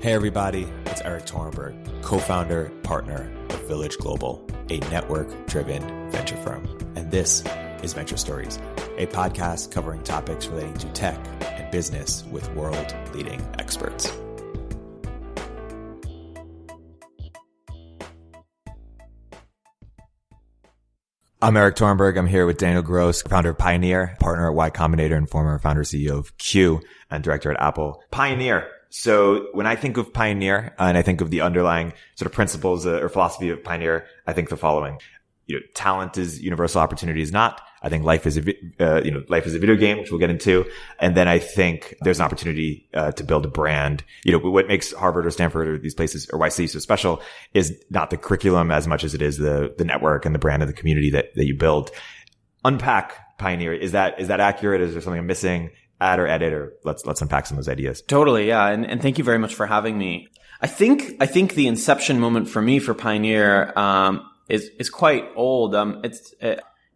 Hey everybody, it's Erik Torenberg, co-founder, partner of Village Global, a network-driven venture firm. And this is Venture Stories, a podcast covering topics relating to tech and business with world-leading experts. I'm Erik Torenberg. I'm here with Daniel Gross, founder of Pioneer, partner at Y Combinator, and former founder CEO of Q, and director at Apple. Pioneer. So when I think of Pioneer and I think of the underlying sort of principles or philosophy of Pioneer, I think the following. Talent is universal, opportunity is not. I think life is a video game, which we'll get into. And then I think there's an opportunity to build a brand. What makes Harvard or Stanford or these places or YC so special is not the curriculum as much as it is the network and the brand of the community that you build. Unpack Pioneer. Is that accurate? Is there something I'm missing? Add or edit, or let's unpack some of those ideas. Totally, yeah, and thank you very much for having me. I think the inception moment for me for Pioneer is quite old. It's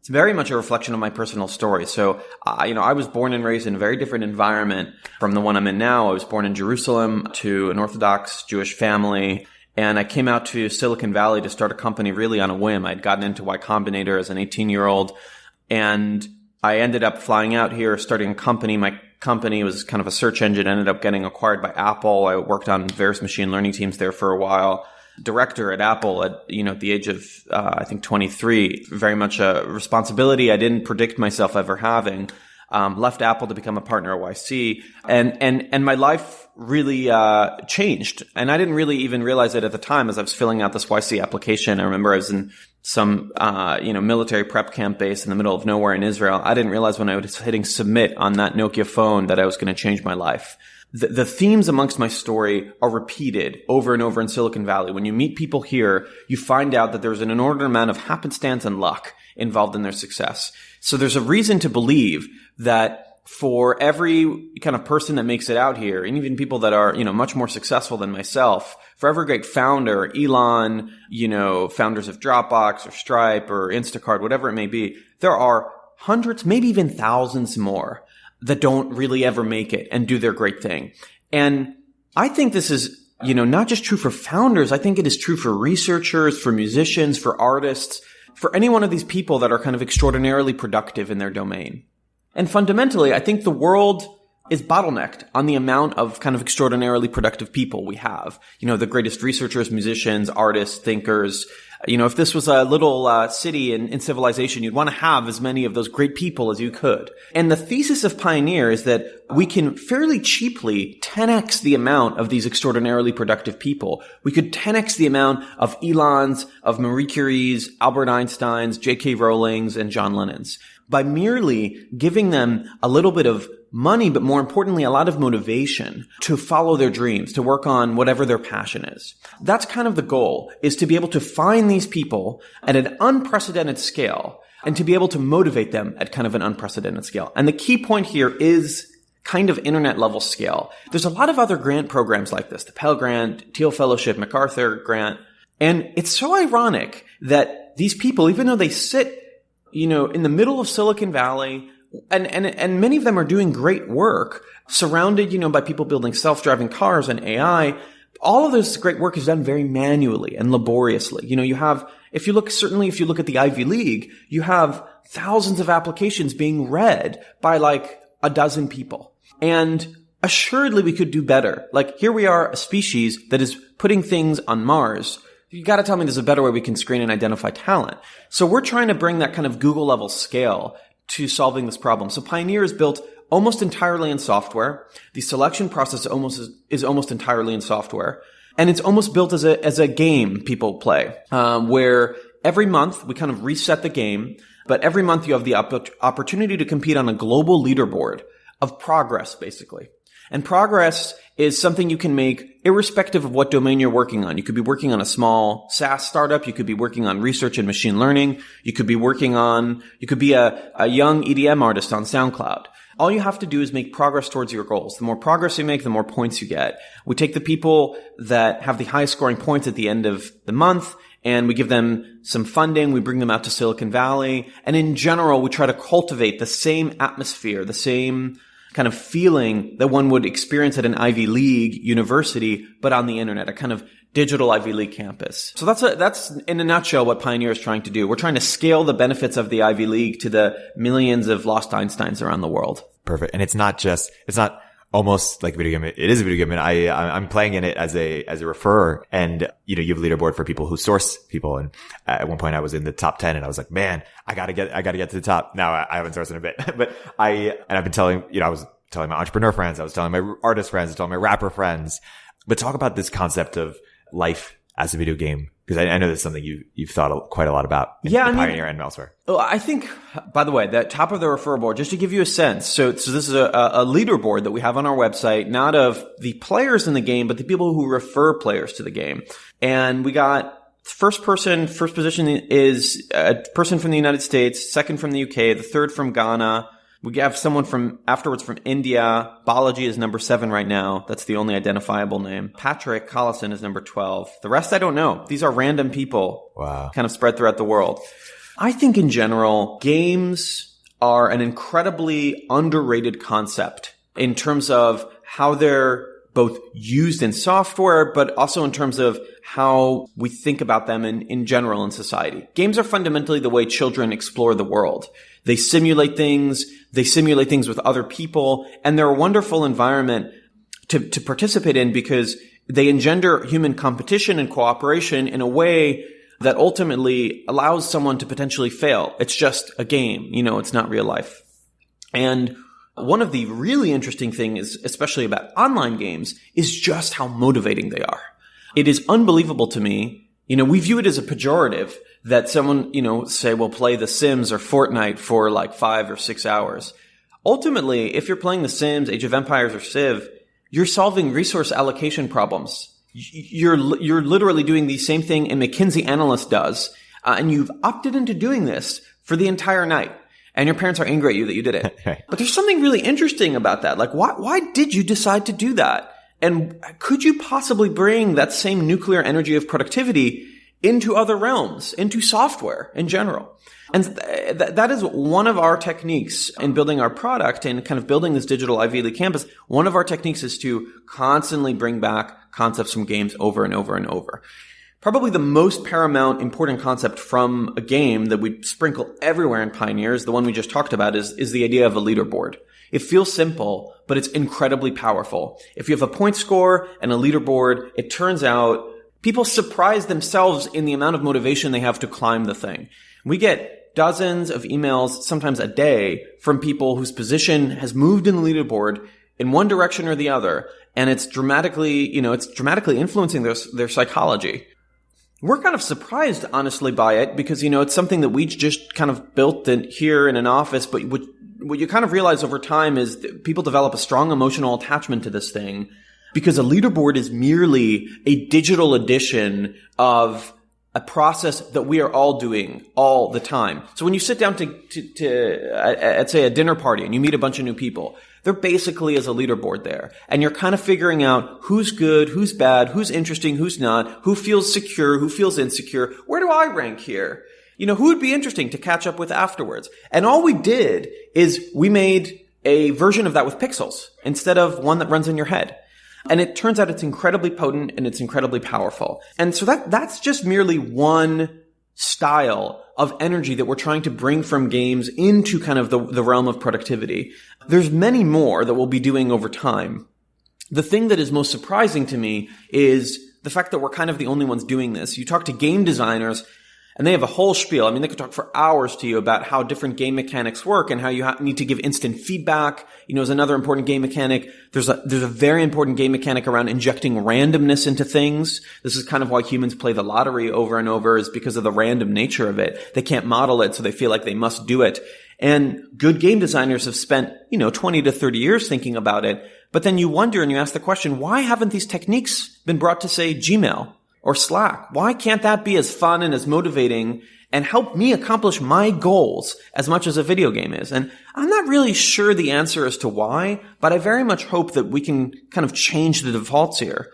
very much a reflection of my personal story. So, I was born and raised in a very different environment from the one I'm in now. I was born in Jerusalem to an Orthodox Jewish family, and I came out to Silicon Valley to start a company really on a whim. I'd gotten into Y Combinator as an 18-year-old, and I ended up flying out here, starting a company. My company was kind of a search engine, ended up getting acquired by Apple. I worked on various machine learning teams there for a while. Director at Apple at the age of, I think 23, very much a responsibility I didn't predict myself ever having. Left Apple to become a partner at YC, and my life really changed. And I didn't really even realize it at the time as I was filling out this YC application. I remember I was in some military prep camp base in the middle of nowhere in Israel. I didn't realize when I was hitting submit on that Nokia phone that I was going to change my life. The themes amongst my story are repeated over and over in Silicon Valley. When you meet people here, you find out that there's an inordinate amount of happenstance and luck involved in their success. So there's a reason to believe that for every kind of person that makes it out here, and even people that are, much more successful than myself, for every great founder, Elon, founders of Dropbox or Stripe or Instacart, whatever it may be, there are hundreds, maybe even thousands more that don't really ever make it and do their great thing. And I think this is, not just true for founders. I think it is true for researchers, for musicians, for artists, for any one of these people that are kind of extraordinarily productive in their domain. And fundamentally, I think the world is bottlenecked on the amount of kind of extraordinarily productive people we have. The greatest researchers, musicians, artists, thinkers. If this was a little city in civilization, you'd want to have as many of those great people as you could. And the thesis of Pioneer is that we can fairly cheaply 10x the amount of these extraordinarily productive people. We could 10x the amount of Elons, of Marie Curie's, Albert Einstein's, J.K. Rowling's, and John Lennon's by merely giving them a little bit of money, but more importantly, a lot of motivation to follow their dreams, to work on whatever their passion is. That's kind of the goal, is to be able to find these people at an unprecedented scale and to be able to motivate them at kind of an unprecedented scale. And the key point here is kind of internet level scale. There's a lot of other grant programs like this, the Pell Grant, Teal Fellowship, MacArthur Grant. And it's so ironic that these people, even though they sit in the middle of Silicon Valley, and many of them are doing great work, surrounded, by people building self-driving cars and AI. All of this great work is done very manually and laboriously. If you look at the Ivy League, you have thousands of applications being read by like a dozen people. And assuredly we could do better. Like here we are, a species that is putting things on Mars. You got to tell me there's a better way we can screen and identify talent. So we're trying to bring that kind of Google level scale to solving this problem. So Pioneer is built almost entirely in software. The selection process is almost entirely in software. And it's almost built as a game people play, where every month we kind of reset the game, but every month you have the opportunity to compete on a global leaderboard of progress, basically. And progress is something you can make irrespective of what domain you're working on. You could be working on a small SaaS startup. You could be working on research and machine learning. You could be a young EDM artist on SoundCloud. All you have to do is make progress towards your goals. The more progress you make, the more points you get. We take the people that have the highest scoring points at the end of the month and we give them some funding. We bring them out to Silicon Valley. And in general, we try to cultivate the same atmosphere, the same kind of feeling that one would experience at an Ivy League university, but on the internet, a kind of digital Ivy League campus. So that's in a nutshell what Pioneer is trying to do. We're trying to scale the benefits of the Ivy League to the millions of lost Einsteins around the world. Perfect. And it's not almost like a video game. It is a video game. And I'm playing in it as a referrer. And, you have a leaderboard for people who source people. And at one point I was in the top 10 and I was like, man, I gotta get to the top. Now I haven't sourced in a bit, but I've been telling, I was telling my entrepreneur friends, I was telling my artist friends, I was telling my rapper friends, but talk about this concept of life as a video game. Because I know that's something you've thought quite a lot about in Pioneer and elsewhere. Well, I think, by the way, that top of the referral board, just to give you a sense, so this is a leaderboard that we have on our website, not of the players in the game, but the people who refer players to the game. And we got first position is a person from the United States, second from the UK, the third from Ghana. We have someone afterwards from India. Balaji is number 7 right now. That's the only identifiable name. Patrick Collison is number 12. The rest I don't know. These are random people. Wow. Kind of spread throughout the world. I think in general, games are an incredibly underrated concept in terms of how they're both used in software, but also in terms of how we think about them in general in society. Games are fundamentally the way children explore the world. They simulate things with other people, and they're a wonderful environment to participate in because they engender human competition and cooperation in a way that ultimately allows someone to potentially fail. It's just a game, it's not real life. And one of the really interesting things, especially about online games, is just how motivating they are. It is unbelievable to me. We view it as a pejorative that someone, say, will play The Sims or Fortnite for like 5 or 6 hours. Ultimately, if you're playing The Sims, Age of Empires, or Civ, you're solving resource allocation problems. You're literally doing the same thing a McKinsey analyst does, and you've opted into doing this for the entire night. And your parents are angry at you that you did it. But there's something really interesting about that. Like, why did you decide to do that? And could you possibly bring that same nuclear energy of productivity into other realms, into software in general? And that is one of our techniques in building our product and kind of building this digital Ivy League campus. One of our techniques is to constantly bring back concepts from games over and over and over. Probably the most paramount important concept from a game that we sprinkle everywhere in Pioneer is the one we just talked about is the idea of a leaderboard. It feels simple, but it's incredibly powerful. If you have a point score and a leaderboard, it turns out people surprise themselves in the amount of motivation they have to climb the thing. We get dozens of emails, sometimes a day, from people whose position has moved in the leaderboard in one direction or the other, and it's dramatically influencing their psychology. We're kind of surprised, honestly, by it because, it's something that we just kind of built here in an office. But what you kind of realize over time is that people develop a strong emotional attachment to this thing because a leaderboard is merely a digital edition of a process that we are all doing all the time. So when you sit down at say a dinner party and you meet a bunch of new people, there basically is a leaderboard there. And you're kind of figuring out who's good, who's bad, who's interesting, who's not, who feels secure, who feels insecure. Where do I rank here? Who would be interesting to catch up with afterwards? And all we did is we made a version of that with pixels instead of one that runs in your head. And it turns out it's incredibly potent and it's incredibly powerful. And so that's just merely one style of energy that we're trying to bring from games into kind of the realm of productivity. There's many more that we'll be doing over time. The thing that is most surprising to me is the fact that we're kind of the only ones doing this. You talk to game designers and they have a whole spiel. I mean, they could talk for hours to you about how different game mechanics work and how you need to give instant feedback. Is another important game mechanic. There's a very important game mechanic around injecting randomness into things. This is kind of why humans play the lottery over and over, is because of the random nature of it. They can't model it, so they feel like they must do it. And good game designers have spent, 20 to 30 years thinking about it. But then you wonder and you ask the question, why haven't these techniques been brought to, say, Gmail or Slack? Why can't that be as fun and as motivating and help me accomplish my goals as much as a video game is? And I'm not really sure the answer as to why, but I very much hope that we can kind of change the defaults here.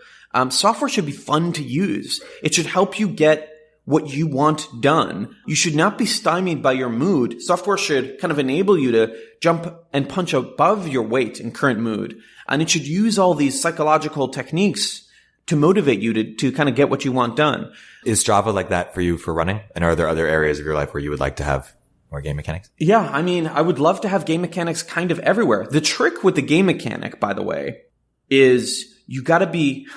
Software should be fun to use. It should help you get what you want done. You should not be stymied by your mood. Software should kind of enable you to jump and punch above your weight in current mood. And it should use all these psychological techniques to motivate you to kind of get what you want done. Is Strava like that for you for running? And are there other areas of your life where you would like to have more game mechanics? Yeah, I mean, I would love to have game mechanics kind of everywhere. The trick with the game mechanic, by the way, is you got to be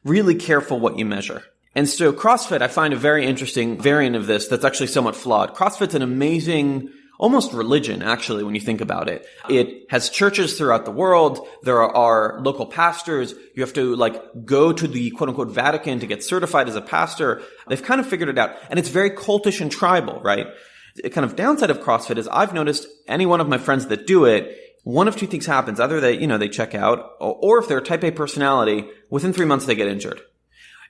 really careful what you measure. And so CrossFit, I find a very interesting variant of this that's actually somewhat flawed. CrossFit's an amazing, almost religion, actually, when you think about it. It has churches throughout the world. There are local pastors. You have to go to the quote unquote Vatican to get certified as a pastor. They've kind of figured it out. And it's very cultish and tribal, right? The kind of downside of CrossFit is I've noticed any one of my friends that do it, one of two things happens. Either they check out, or if they're a type A personality, within 3 months they get injured.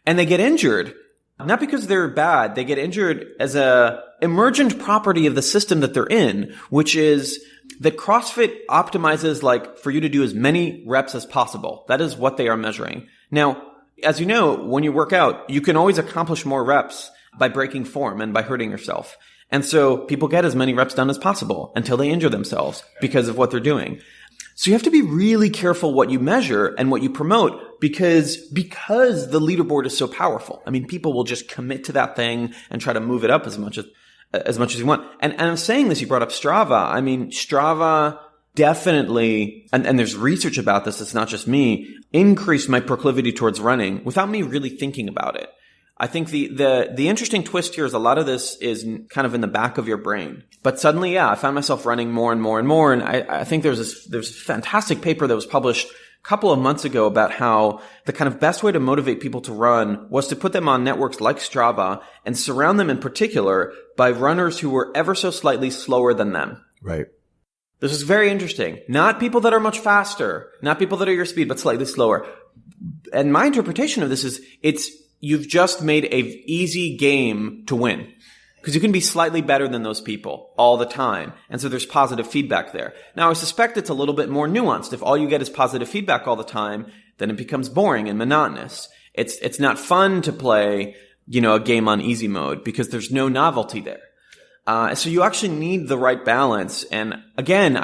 And they get injured not because they're bad. They get injured as a emergent property of the system that they're in, which is that CrossFit optimizes for you to do as many reps as possible. That is what they are measuring. Now, as you know, when you work out, you can always accomplish more reps by breaking form and by hurting yourself. And so people get as many reps done as possible until they injure themselves because of what they're doing. So you have to be really careful what you measure and what you promote because the leaderboard is so powerful. I mean, people will just commit to that thing and try to move it up as much as you want. And I'm saying this, you brought up Strava. I mean, Strava definitely, and there's research about this, it's not just me, increased my proclivity towards running without me really thinking about it. I think the interesting twist here is a lot of this is kind of in the back of your brain. But suddenly, I found myself running more and more and more. And I think there's a fantastic paper that was published a couple of months ago about how the kind of best way to motivate people to run was to put them on networks like Strava and surround them in particular by runners who were ever so slightly slower than them. Right. This is very interesting. Not people that are much faster, not people that are your speed, but slightly slower. And my interpretation of this is you've just made a easy game to win because you can be slightly better than those people all the time. And so there's positive feedback there. Now, I suspect it's a little bit more nuanced. If all you get is positive feedback all the time, then it becomes boring and monotonous. It's not fun to play, a game on easy mode because there's no novelty there. So you actually need the right balance. And again,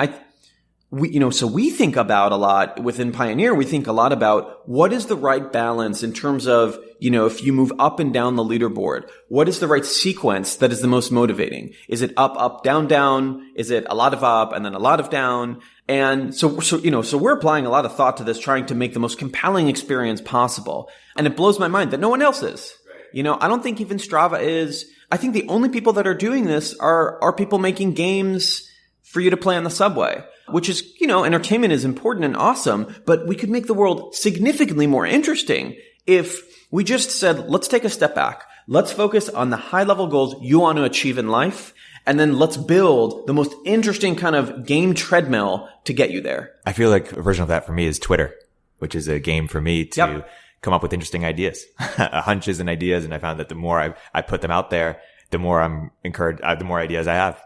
so we think about a lot within Pioneer, we think a lot about what is the right balance in terms of, if you move up and down the leaderboard, what is the right sequence that is the most motivating? Is it up, up, down, down? Is it a lot of up and then a lot of down? And so we're applying a lot of thought to this, trying to make the most compelling experience possible. And it blows my mind that no one else is. I don't think even Strava is. I think the only people that are doing this are people making games for you to play on the subway, which is, entertainment is important and awesome, but we could make the world significantly more interesting if we just said, let's take a step back. Let's focus on the high level goals you want to achieve in life. And then let's build the most interesting kind of game treadmill to get you there. I feel like a version of that for me is Twitter, which is a game for me to come up with interesting ideas, hunches and ideas. And I found that the more I put them out there, the more I'm encouraged, the more ideas I have.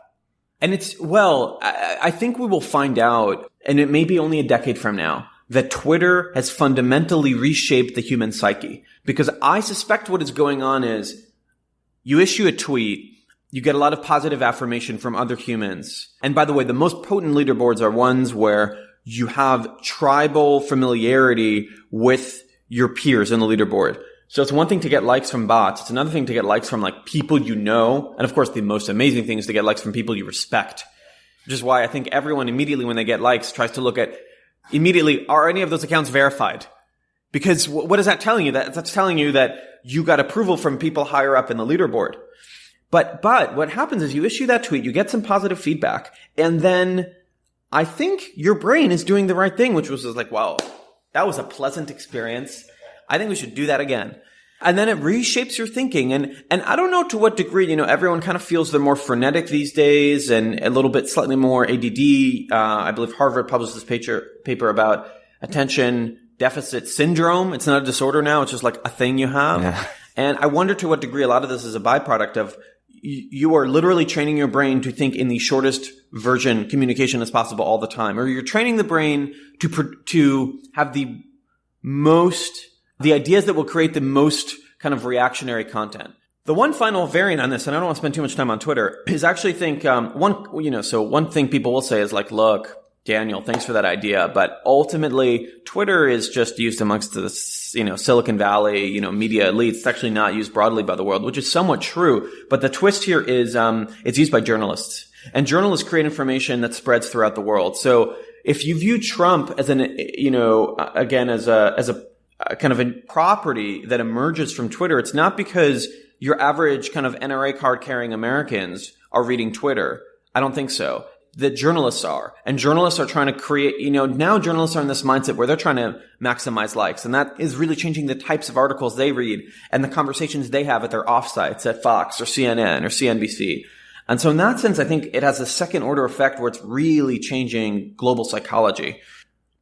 And I think we will find out, and it may be only a decade from now, that Twitter has fundamentally reshaped the human psyche. Because I suspect what is going on is you issue a tweet, you get a lot of positive affirmation from other humans. And by the way, the most potent leaderboards are ones where you have tribal familiarity with your peers in the leaderboard. So it's one thing to get likes from bots. It's another thing to get likes from people you know. And of course, the most amazing thing is to get likes from people you respect, which is why I think everyone immediately when they get likes tries to look at immediately, are any of those accounts verified? Because what is that telling you? That's telling you that you got approval from people higher up in the leaderboard. But what happens is you issue that tweet, you get some positive feedback, and then I think your brain is doing the right thing, which was wow, that was a pleasant experience. I think we should do that again. And then it reshapes your thinking. And I don't know to what degree, everyone kind of feels they're more frenetic these days and a little bit slightly more ADD. I believe Harvard published this paper about attention deficit syndrome. It's not a disorder now. It's just a thing you have. Yeah. And I wonder to what degree a lot of this is a byproduct of you are literally training your brain to think in the shortest version communication as possible all the time. Or you're training the brain to have the ideas that will create the most kind of reactionary content. The one final variant on this, and I don't want to spend too much time on Twitter, is actually think one thing people will say is like, look, Daniel, thanks for that idea, but ultimately Twitter is just used amongst the Silicon Valley media elites. It's actually not used broadly by the world, which is somewhat true. But the twist here is it's used by journalists, and journalists create information that spreads throughout the world. So if you view Trump as as a kind of a property that emerges from Twitter, it's not because your average kind of NRA card carrying Americans are reading Twitter. I don't think so. That journalists are. And journalists are trying to create, now journalists are in this mindset where they're trying to maximize likes. And that is really changing the types of articles they read and the conversations they have at their offsites at Fox or CNN or CNBC. And so in that sense, I think it has a second order effect where it's really changing global psychology.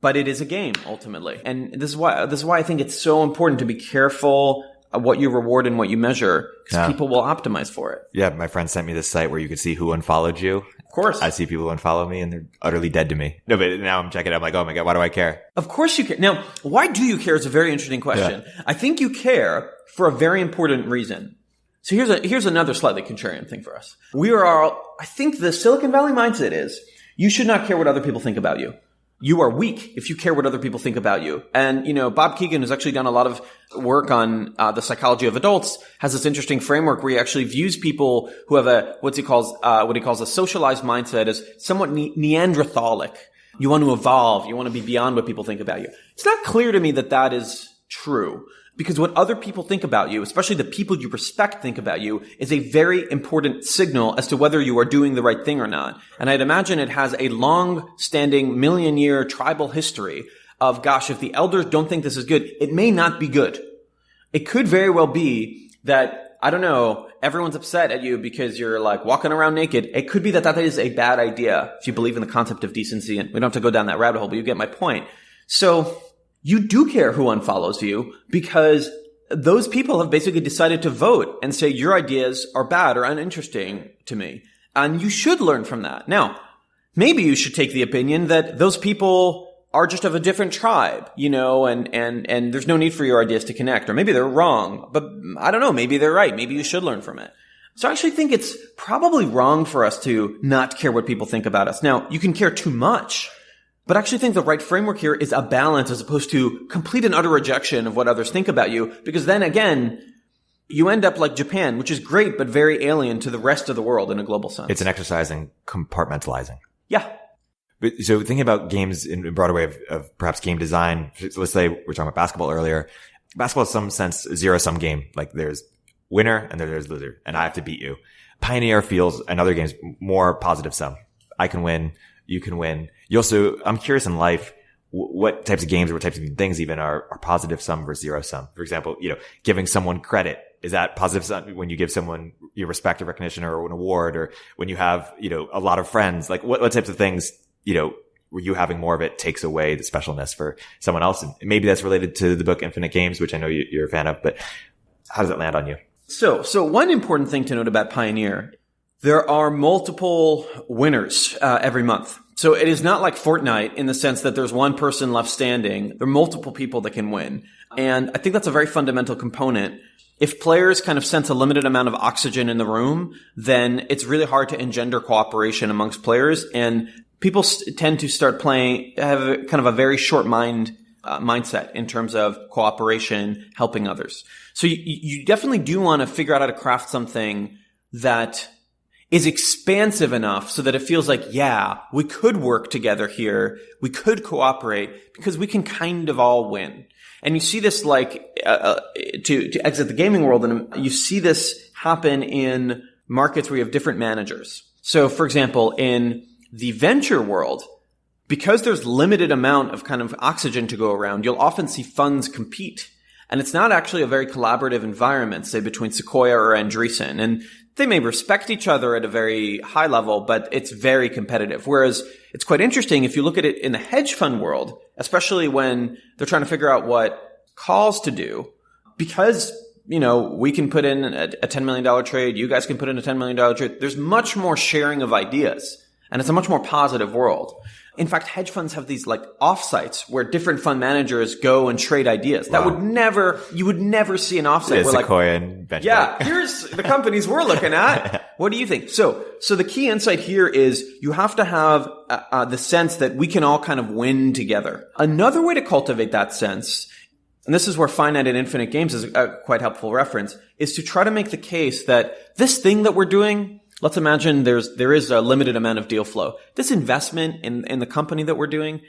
But it is a game ultimately. And this is why I think it's so important to be careful what you reward and what you measure, because people will optimize for it. Yeah. My friend sent me this site where you could see who unfollowed you. Of course. I see people unfollow me and they're utterly dead to me. No, but now I'm checking it. I'm like, oh my God, why do I care? Of course you care. Now, why do you care is a very interesting question. Yeah. I think you care for a very important reason. So here's another slightly contrarian thing for us. I think the Silicon Valley mindset is you should not care what other people think about you. You are weak if you care what other people think about you. And, Bob Keegan, who's actually done a lot of work on the psychology of adults, has this interesting framework where he actually views people who have what he calls a socialized mindset as somewhat Neanderthalic. You want to evolve. You want to be beyond what people think about you. It's not clear to me that is true. Because what other people think about you, especially the people you respect think about you, is a very important signal as to whether you are doing the right thing or not. And I'd imagine it has a long-standing million-year tribal history of, gosh, if the elders don't think this is good, it may not be good. It could very well be that, I don't know, everyone's upset at you because you're like walking around naked. It could be that is a bad idea if you believe in the concept of decency. And we don't have to go down that rabbit hole, but you get my point. So you do care who unfollows you because those people have basically decided to vote and say your ideas are bad or uninteresting to me. And you should learn from that. Now, maybe you should take the opinion that those people are just of a different tribe, and there's no need for your ideas to connect. Or maybe they're wrong, but I don't know, maybe they're right. Maybe you should learn from it. So I actually think it's probably wrong for us to not care what people think about us. Now, you can care too much. But I actually think the right framework here is a balance as opposed to complete and utter rejection of what others think about you. Because then again, you end up like Japan, which is great, but very alien to the rest of the world in a global sense. It's an exercise in compartmentalizing. Yeah. But so thinking about games in a broader way of perhaps game design, so let's say we're talking about basketball earlier. Basketball is some sense a zero-sum game. Like there's winner and there's loser, and I have to beat you. Pioneer feels, and other games, more positive sum. I can win. You can win. I'm curious in life, what types of games or what types of things even are positive sum versus zero sum? For example, giving someone credit. Is that positive sum when you give someone your respect or recognition or an award, or when you have, a lot of friends? Like what types of things, where you having more of it takes away the specialness for someone else? And maybe that's related to the book Infinite Games, which I know you're a fan of, but how does it land on you? So one important thing to note about Pioneer, there are multiple winners every month. So it is not like Fortnite in the sense that there's one person left standing. There are multiple people that can win. And I think that's a very fundamental component. If players kind of sense a limited amount of oxygen in the room, then it's really hard to engender cooperation amongst players. And people tend to start playing, have kind of a very short mindset in terms of cooperation, helping others. So you definitely do want to figure out how to craft something that is expansive enough so that it feels like, yeah, we could work together here. We could cooperate because we can kind of all win. And you see this to exit the gaming world, and you see this happen in markets where you have different managers. So for example, in the venture world, because there's limited amount of kind of oxygen to go around, you'll often see funds compete. And it's not actually a very collaborative environment, say between Sequoia or Andreessen. And they may respect each other at a very high level, but it's very competitive. Whereas it's quite interesting if you look at it in the hedge fund world, especially when they're trying to figure out what calls to do, because, we can put in a $10 million trade, you guys can put in a $10 million trade. There's much more sharing of ideas. And it's a much more positive world. In fact, hedge funds have these like offsites where different fund managers go and trade ideas. That you would never see an offsite where Sequoia and benchmark. yeah, here's the companies we're looking at. What do you think? So the key insight here is you have to have the sense that we can all kind of win together. Another way to cultivate that sense, and this is where finite and infinite games is a quite helpful reference, is to try to make the case that this thing that we're doing, let's imagine there is a limited amount of deal flow. This investment in the company that we're doing,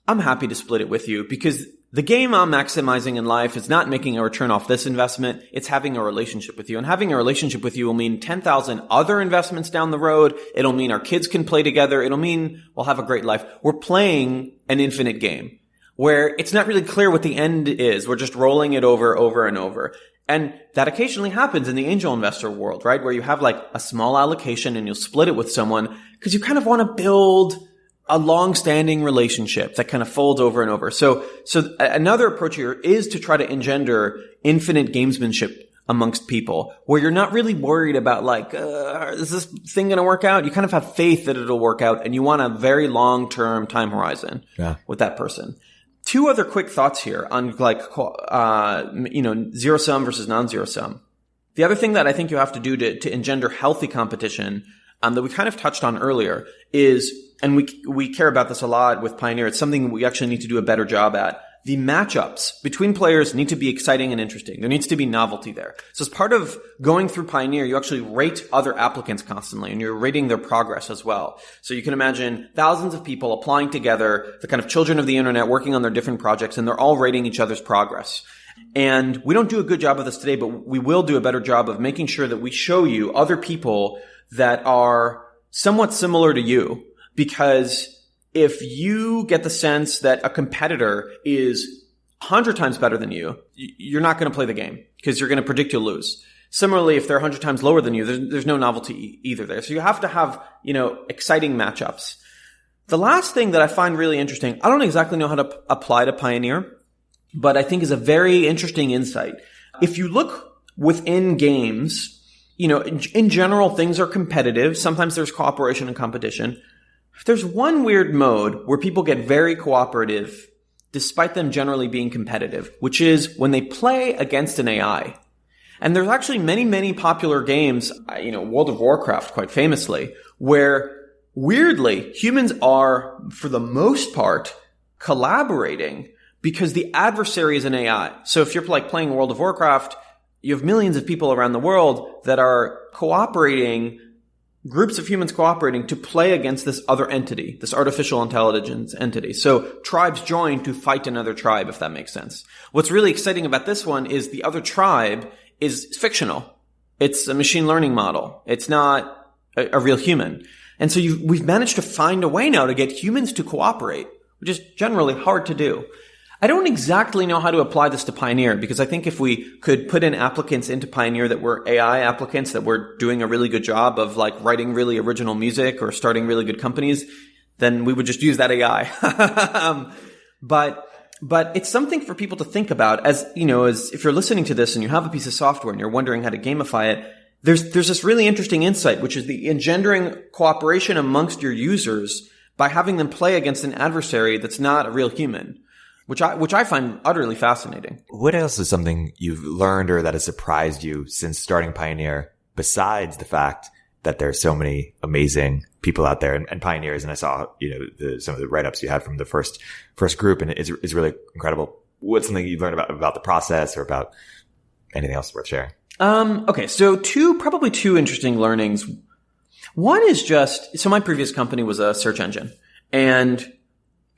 I'm happy to split it with you because the game I'm maximizing in life is not making a return off this investment. It's having a relationship with you. And having a relationship with you will mean 10,000 other investments down the road. It'll mean our kids can play together. It'll mean we'll have a great life. We're playing an infinite game where it's not really clear what the end is. We're just rolling it over and over. And that occasionally happens in the angel investor world, right? Where you have like a small allocation and you'll split it with someone because you kind of want to build a long-standing relationship that kind of folds over and over. So another approach here is to try to engender infinite gamesmanship amongst people where you're not really worried about like, is this thing going to work out? You kind of have faith that it'll work out and you want a very long-term time horizon with that person. Two other quick thoughts here on like, zero sum versus non-zero sum. The other thing that I think you have to do to engender healthy competition, that we kind of touched on earlier is, and we care about this a lot with Pioneer. It's something we actually need to do a better job at. The matchups between players need to be exciting and interesting. There needs to be novelty there. So as part of going through Pioneer, you actually rate other applicants constantly and you're rating their progress as well. So you can imagine thousands of people applying together, the kind of children of the internet working on their different projects, and they're all rating each other's progress. And we don't do a good job of this today, but we will do a better job of making sure that we show you other people that are somewhat similar to you, because if you get the sense that a competitor is 100 times better than you, you're not going to play the game because you're going to predict you'll lose. Similarly, if they're 100 times lower than you, there's no novelty either there. So you have to have, exciting matchups. The last thing that I find really interesting, I don't exactly know how to apply to Pioneer, but I think is a very interesting insight. If you look within games, in general, things are competitive. Sometimes there's cooperation and competition. There's one weird mode where people get very cooperative despite them generally being competitive, which is when they play against an AI. And there's actually many, many popular games, World of Warcraft quite famously, where weirdly humans are, for the most part, collaborating because the adversary is an AI. So if you're like playing World of Warcraft, you have millions of people around the world that are cooperating, groups of humans cooperating to play against this other entity, this artificial intelligence entity. So tribes join to fight another tribe, if that makes sense. What's really exciting about this one is the other tribe is fictional. It's a machine learning model. It's not a real human. And so we've managed to find a way now to get humans to cooperate, which is generally hard to do. I don't exactly know how to apply this to Pioneer because I think if we could put in applicants into Pioneer that were AI applicants that were doing a really good job of like writing really original music or starting really good companies, then we would just use that AI. But it's something for people to think about as if you're listening to this and you have a piece of software and you're wondering how to gamify it, there's this really interesting insight, which is the engendering cooperation amongst your users by having them play against an adversary that's not a real human. Which I find utterly fascinating. What else is something you've learned or that has surprised you since starting Pioneer, besides the fact that there are so many amazing people out there and pioneers? And I saw, some of the write-ups you had from the first group, and it's really incredible. What's something you've learned about the process or about anything else worth sharing? Okay. So probably two interesting learnings. One is so my previous company was a search engine, and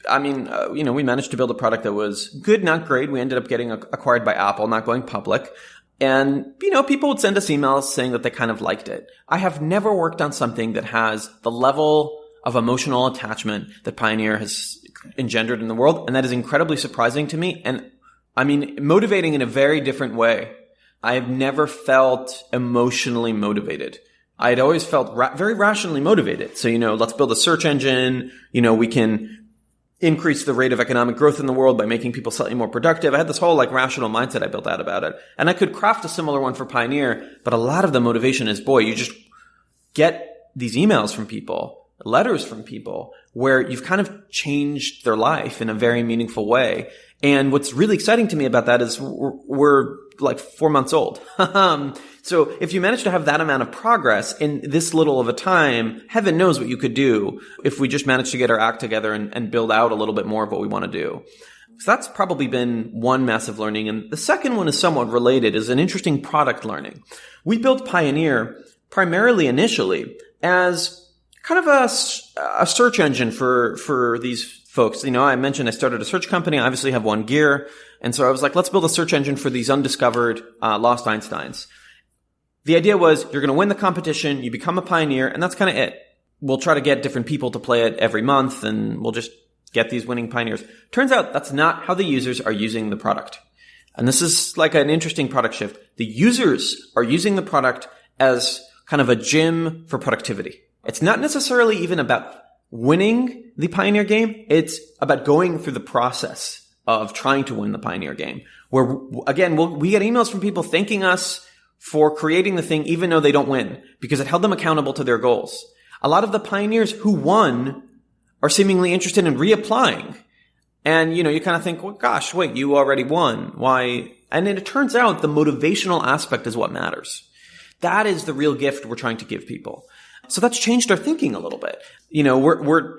we managed to build a product that was good, not great. We ended up getting acquired by Apple, not going public. And, people would send us emails saying that they kind of liked it. I have never worked on something that has the level of emotional attachment that Pioneer has engendered in the world. And that is incredibly surprising to me. And motivating in a very different way. I have never felt emotionally motivated. I had always felt very rationally motivated. So, let's build a search engine. We can increase the rate of economic growth in the world by making people slightly more productive. I had this whole rational mindset I built out about it. And I could craft a similar one for Pioneer, but a lot of the motivation is, you just get these emails from people letters from people where you've kind of changed their life in a very meaningful way. And what's really exciting to me about that is we're like 4 months old. So if you manage to have that amount of progress in this little of a time, heaven knows what you could do if we just manage to get our act together and build out a little bit more of what we want to do. So that's probably been one massive learning. And the second one is somewhat related, is an interesting product learning. We built Pioneer primarily initially as kind of a search engine for these folks. I mentioned I started a search company. I obviously have one gear. And so I was like, let's build a search engine for these undiscovered lost Einsteins. The idea was you're going to win the competition, you become a pioneer, and that's kind of it. We'll try to get different people to play it every month, and we'll just get these winning pioneers. Turns out that's not how the users are using the product. And this is like an interesting product shift. The users are using the product as kind of a gym for productivity. It's not necessarily even about winning the Pioneer game. It's about going through the process of trying to win the Pioneer game. Where, again, we get emails from people thanking us for creating the thing even though they don't win, because it held them accountable to their goals. A lot of the pioneers who won are seemingly interested in reapplying. And, you kind of think, well, gosh, wait, you already won. Why? And then it turns out the motivational aspect is what matters. That is the real gift we're trying to give people. So that's changed our thinking a little bit.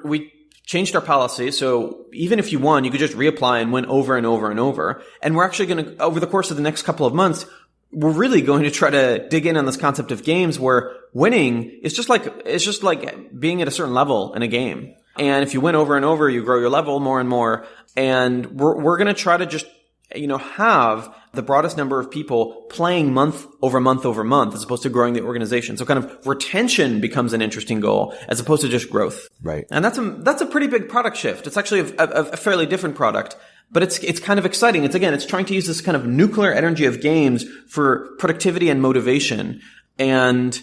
We changed our policy. So even if you won, you could just reapply and win over and over and over. And we're actually going to, over the course of the next couple of months, we're really going to try to dig in on this concept of games where winning is just like being at a certain level in a game. And if you win over and over, you grow your level more and more. And we're going to try to just, have the broadest number of people playing month over month over month as opposed to growing the organization. So kind of retention becomes an interesting goal as opposed to just growth. Right. And that's a pretty big product shift. It's actually a fairly different product. But it's kind of exciting. It's trying to use this kind of nuclear energy of games for productivity and motivation. And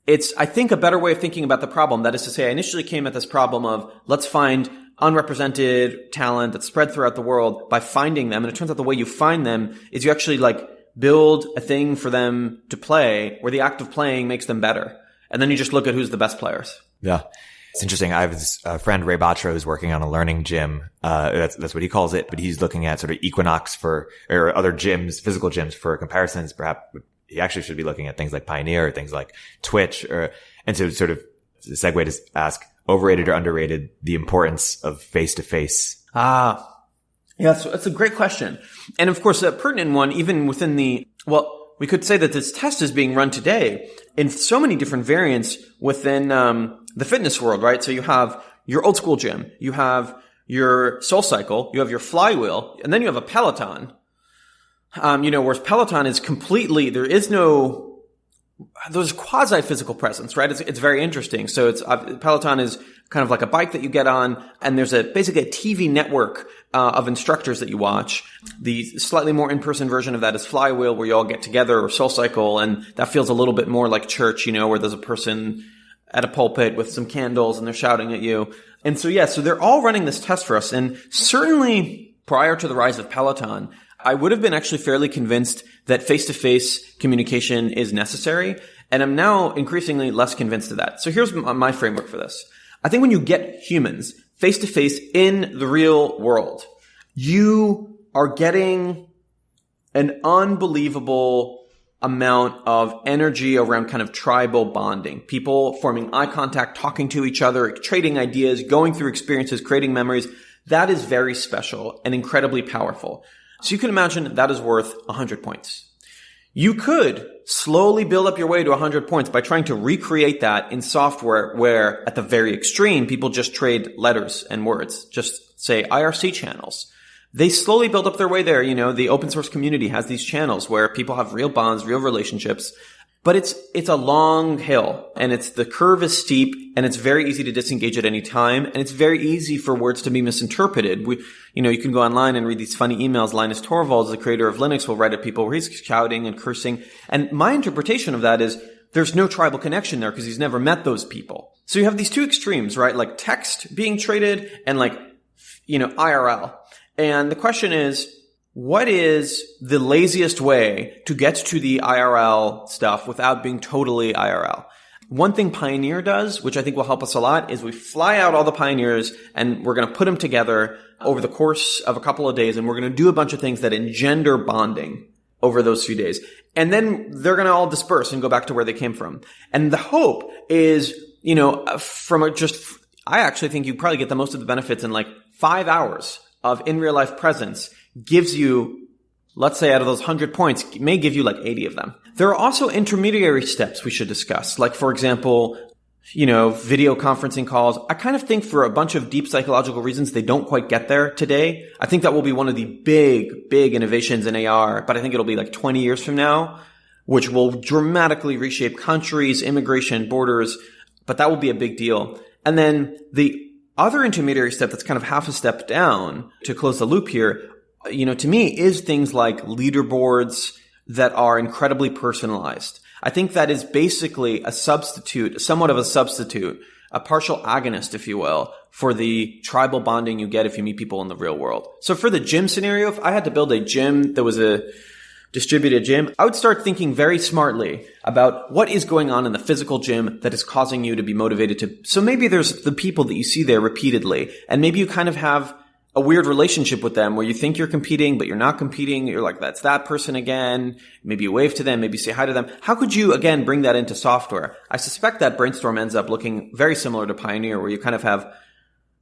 it's, I think, a better way of thinking about the problem. That is to say, I initially came at this problem of let's find unrepresented talent that's spread throughout the world by finding them. And it turns out the way you find them is you actually build a thing for them to play where the act of playing makes them better. And then you just look at who's the best players. Yeah. It's interesting. I have this friend, Ray Batra, who's working on a learning gym. That's what he calls it. But he's looking at sort of Equinox or other gyms, physical gyms for comparisons. Perhaps he actually should be looking at things like Pioneer or things like Twitch and so sort of the segue to ask, overrated or underrated, the importance of face-to-face? Yeah, that's a great question. And of course, a pertinent one, even within we could say that this test is being run today in so many different variants within the fitness world, right? So you have your old school gym, you have your Soul Cycle, you have your flywheel, and then you have a Peloton. Whereas Peloton is completely, there's quasi-physical presence, right? It's very interesting. So Peloton is kind of like a bike that you get on, and there's basically a TV network of instructors that you watch. The slightly more in-person version of that is Flywheel, where you all get together, or Soul Cycle, and that feels a little bit more like church, where there's a person at a pulpit with some candles and they're shouting at you. And so they're all running this test for us. And certainly prior to the rise of Peloton, I would have been actually fairly convinced that face-to-face communication is necessary. And I'm now increasingly less convinced of that. So here's my framework for this. I think when you get humans face-to-face in the real world, you are getting an unbelievable amount of energy around kind of tribal bonding. People forming eye contact, talking to each other, trading ideas, going through experiences, creating memories. That is very special and incredibly powerful. So you can imagine that is worth 100 points. You could slowly build up your way to 100 points by trying to recreate that in software where, at the very extreme, people just trade letters and words. Just say IRC channels. They slowly build up their way there. The open source community has these channels where people have real bonds, real relationships. But it's a long hill, and the curve is steep, and it's very easy to disengage at any time, and it's very easy for words to be misinterpreted. You can go online and read these funny emails. Linus Torvalds, the creator of Linux, will write at people where he's shouting and cursing. And my interpretation of that is there's no tribal connection there because he's never met those people. So you have these two extremes, right? Like text being traded and IRL. And the question is, what is the laziest way to get to the IRL stuff without being totally IRL? One thing Pioneer does, which I think will help us a lot, is we fly out all the pioneers and we're going to put them together over the course of a couple of days, and we're going to do a bunch of things that engender bonding over those few days. And then they're going to all disperse and go back to where they came from. And the hope is, I actually think you probably get the most of the benefits in like 5 hours of in real life presence gives you, let's say out of those 100 points, may give you like 80 of them. There are also intermediary steps we should discuss. Like, for example, video conferencing calls. I kind of think for a bunch of deep psychological reasons, they don't quite get there today. I think that will be one of the big innovations in AR, but I think it'll be like 20 years from now, which will dramatically reshape countries, immigration, borders, but that will be a big deal. And then the other intermediary step that's kind of half a step down to close the loop here, to me is things like leaderboards that are incredibly personalized. I think that is basically a substitute, somewhat of a substitute, a partial agonist, if you will, for the tribal bonding you get if you meet people in the real world. So for the gym scenario, if I had to build a gym that was a distributed gym, I would start thinking very smartly about what is going on in the physical gym that is causing you to be motivated to. So maybe there's the people that you see there repeatedly, and maybe you kind of have a weird relationship with them where you think you're competing, but you're not competing. You're like, that's that person again. Maybe you wave to them, maybe say hi to them. How could you, again, bring that into software? I suspect that Brainstorm ends up looking very similar to Pioneer, where you kind of have